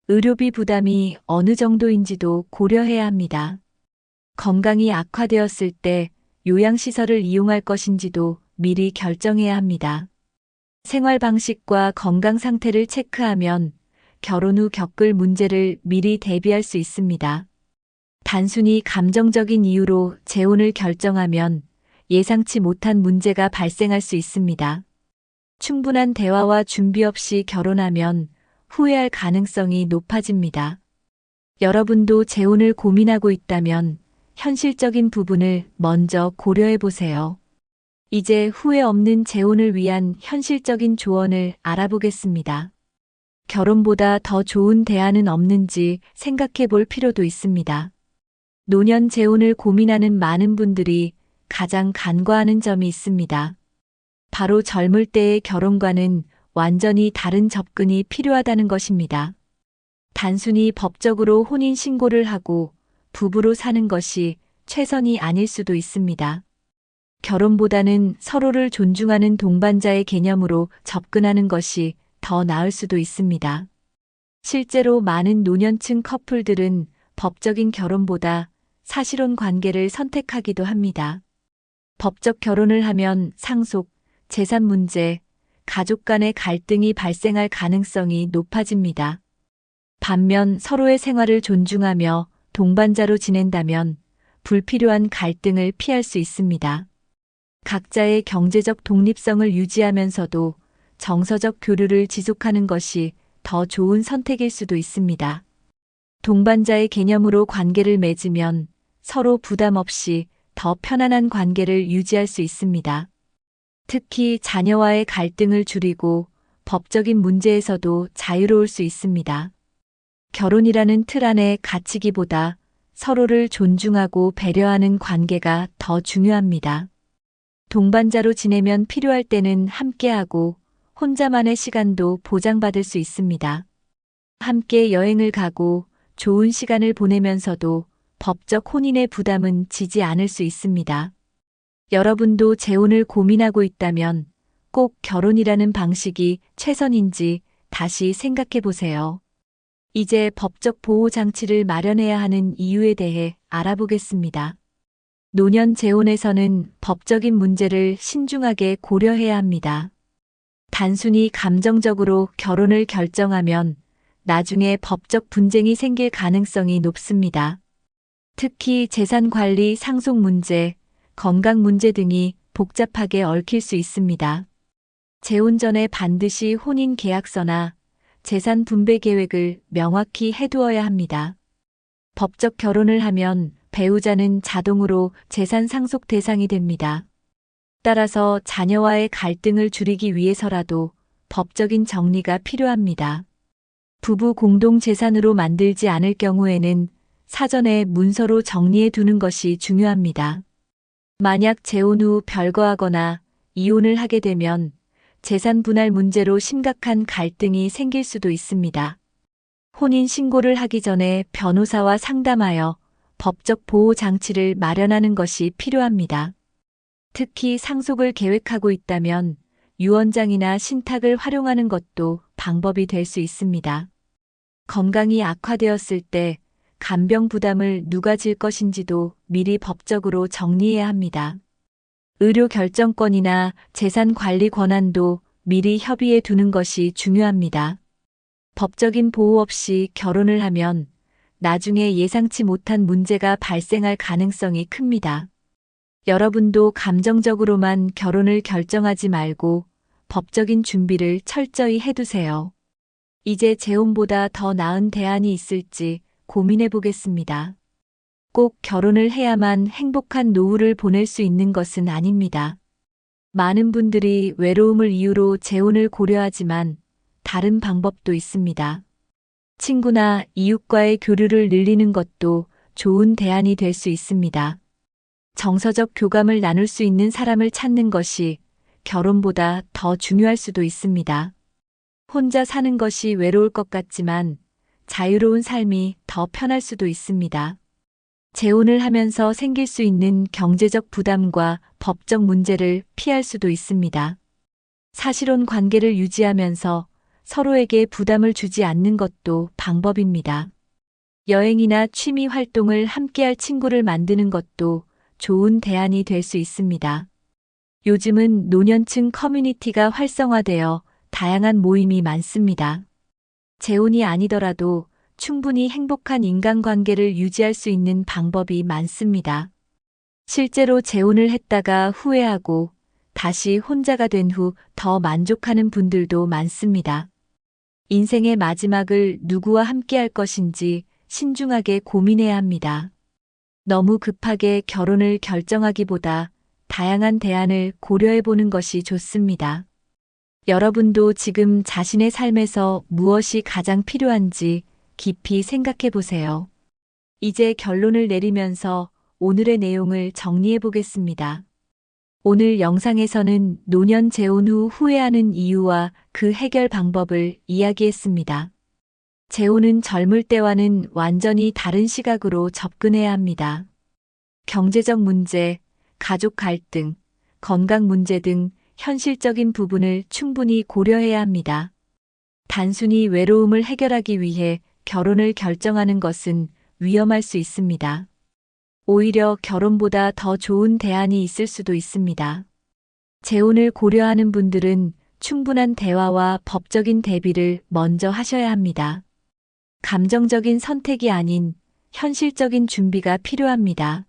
의료비 부담이 어느 정도인지도 고려해야 합니다. 건강이 악화되었을 때 요양시설을 이용할 것인지도 미리 결정해야 합니다. 생활 방식과 건강 상태를 체크하면 결혼 후 겪을 문제를 미리 대비할 수 있습니다. 단순히 감정적인 이유로 재혼을 결정하면 예상치 못한 문제가 발생할 수 있습니다. 충분한 대화와 준비 없이 결혼하면 후회할 가능성이 높아집니다. 여러분도 재혼을 고민하고 있다면 현실적인 부분을 먼저 고려해 보세요. 이제 후회 없는 재혼을 위한 현실적인 조언을 알아보겠습니다. 결혼보다 더 좋은 대안은 없는지 생각해 볼 필요도 있습니다. 노년 재혼을 고민하는 많은 분들이 가장 간과하는 점이 있습니다. 바로 젊을 때의 결혼과는 완전히 다른 접근이 필요하다는 것입니다. 단순히 법적으로 혼인 신고를 하고 부부로 사는 것이 최선이 아닐 수도 있습니다. 결혼보다는 서로를 존중하는 동반자의 개념으로 접근하는 것이 더 나을 수도 있습니다. 실제로 많은 노년층 커플들은 법적인 결혼보다 사실혼 관계를 선택하기도 합니다. 법적 결혼을 하면 상속, 재산 문제, 가족 간의 갈등이 발생할 가능성이 높아집니다. 반면 서로의 생활을 존중하며 동반자로 지낸다면 불필요한 갈등을 피할 수 있습니다. 각자의 경제적 독립성을 유지하면서도 정서적 교류를 지속하는 것이 더 좋은 선택일 수도 있습니다. 동반자의 개념으로 관계를 맺으면 서로 부담 없이 더 편안한 관계를 유지할 수 있습니다. 특히 자녀와의 갈등을 줄이고 법적인 문제에서도 자유로울 수 있습니다. 결혼이라는 틀 안에 갇히기보다 서로를 존중하고 배려하는 관계가 더 중요합니다. 동반자로 지내면 필요할 때는 함께하고 혼자만의 시간도 보장받을 수 있습니다. 함께 여행을 가고 좋은 시간을 보내면서도 법적 혼인의 부담은 지지 않을 수 있습니다. 여러분도 재혼을 고민하고 있다면 꼭 결혼이라는 방식이 최선인지 다시 생각해 보세요. 이제 법적 보호 장치를 마련해야 하는 이유에 대해 알아보겠습니다. 노년 재혼에서는 법적인 문제를 신중하게 고려해야 합니다. 단순히 감정적으로 결혼을 결정하면 나중에 법적 분쟁이 생길 가능성이 높습니다. 특히 재산 관리, 상속 문제, 건강 문제 등이 복잡하게 얽힐 수 있습니다. 재혼 전에 반드시 혼인 계약서나 재산 분배 계획을 명확히 해두어야 합니다. 법적 결혼을 하면 배우자는 자동으로 재산 상속 대상이 됩니다. 따라서 자녀와의 갈등을 줄이기 위해서라도 법적인 정리가 필요합니다. 부부 공동 재산으로 만들지 않을 경우에는 사전에 문서로 정리해 두는 것이 중요합니다. 만약 재혼 후 별거하거나 이혼을 하게 되면 재산 분할 문제로 심각한 갈등이 생길 수도 있습니다. 혼인 신고를 하기 전에 변호사와 상담하여 법적 보호 장치를 마련하는 것이 필요합니다. 특히 상속을 계획하고 있다면 유언장이나 신탁을 활용하는 것도 방법이 될 수 있습니다. 건강이 악화되었을 때 간병 부담을 누가 질 것인지도 미리 법적으로 정리해야 합니다. 의료 결정권이나 재산 관리 권한도 미리 협의해 두는 것이 중요합니다. 법적인 보호 없이 결혼을 하면 나중에 예상치 못한 문제가 발생할 가능성이 큽니다. 여러분도 감정적으로만 결혼을 결정하지 말고 법적인 준비를 철저히 해두세요. 이제 재혼보다 더 나은 대안이 있을지 고민해 보겠습니다. 꼭 결혼을 해야만 행복한 노후를 보낼 수 있는 것은 아닙니다. 많은 분들이 외로움을 이유로 재혼을 고려하지만 다른 방법도 있습니다. 친구나 이웃과의 교류를 늘리는 것도 좋은 대안이 될 수 있습니다. 정서적 교감을 나눌 수 있는 사람을 찾는 것이 결혼보다 더 중요할 수도 있습니다. 혼자 사는 것이 외로울 것 같지만 자유로운 삶이 더 편할 수도 있습니다. 재혼을 하면서 생길 수 있는 경제적 부담과 법적 문제를 피할 수도 있습니다. 사실혼 관계를 유지하면서 서로에게 부담을 주지 않는 것도 방법입니다. 여행이나 취미 활동을 함께할 친구를 만드는 것도 좋은 대안이 될 수 있습니다. 요즘은 노년층 커뮤니티가 활성화되어 다양한 모임이 많습니다. 재혼이 아니더라도 충분히 행복한 인간관계를 유지할 수 있는 방법이 많습니다. 실제로 재혼을 했다가 후회하고 다시 혼자가 된 후 더 만족하는 분들도 많습니다. 인생의 마지막을 누구와 함께 할 것인지 신중하게 고민해야 합니다. 너무 급하게 결혼을 결정하기보다 다양한 대안을 고려해 보는 것이 좋습니다. 여러분도 지금 자신의 삶에서 무엇이 가장 필요한지 깊이 생각해 보세요. 이제 결론을 내리면서 오늘의 내용을 정리해 보겠습니다. 오늘 영상에서는 노년 재혼 후 후회하는 이유와 그 해결 방법을 이야기했습니다. 재혼은 젊을 때와는 완전히 다른 시각으로 접근해야 합니다. 경제적 문제, 가족 갈등, 건강 문제 등 현실적인 부분을 충분히 고려해야 합니다. 단순히 외로움을 해결하기 위해 결혼을 결정하는 것은 위험할 수 있습니다. 오히려 결혼보다 더 좋은 대안이 있을 수도 있습니다. 재혼을 고려하는 분들은 충분한 대화와 법적인 대비를 먼저 하셔야 합니다. 감정적인 선택이 아닌 현실적인 준비가 필요합니다.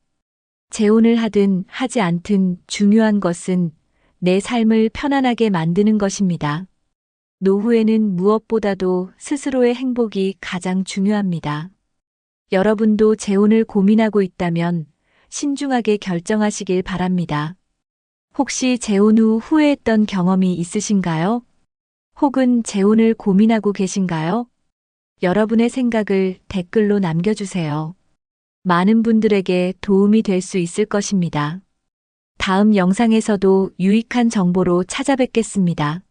재혼을 하든 하지 않든 중요한 것은 내 삶을 편안하게 만드는 것입니다. 노후에는 무엇보다도 스스로의 행복이 가장 중요합니다. 여러분도 재혼을 고민하고 있다면 신중하게 결정하시길 바랍니다. 혹시 재혼 후 후회했던 경험이 있으신가요? 혹은 재혼을 고민하고 계신가요? 여러분의 생각을 댓글로 남겨주세요. 많은 분들에게 도움이 될 수 있을 것입니다. 다음 영상에서도 유익한 정보로 찾아뵙겠습니다.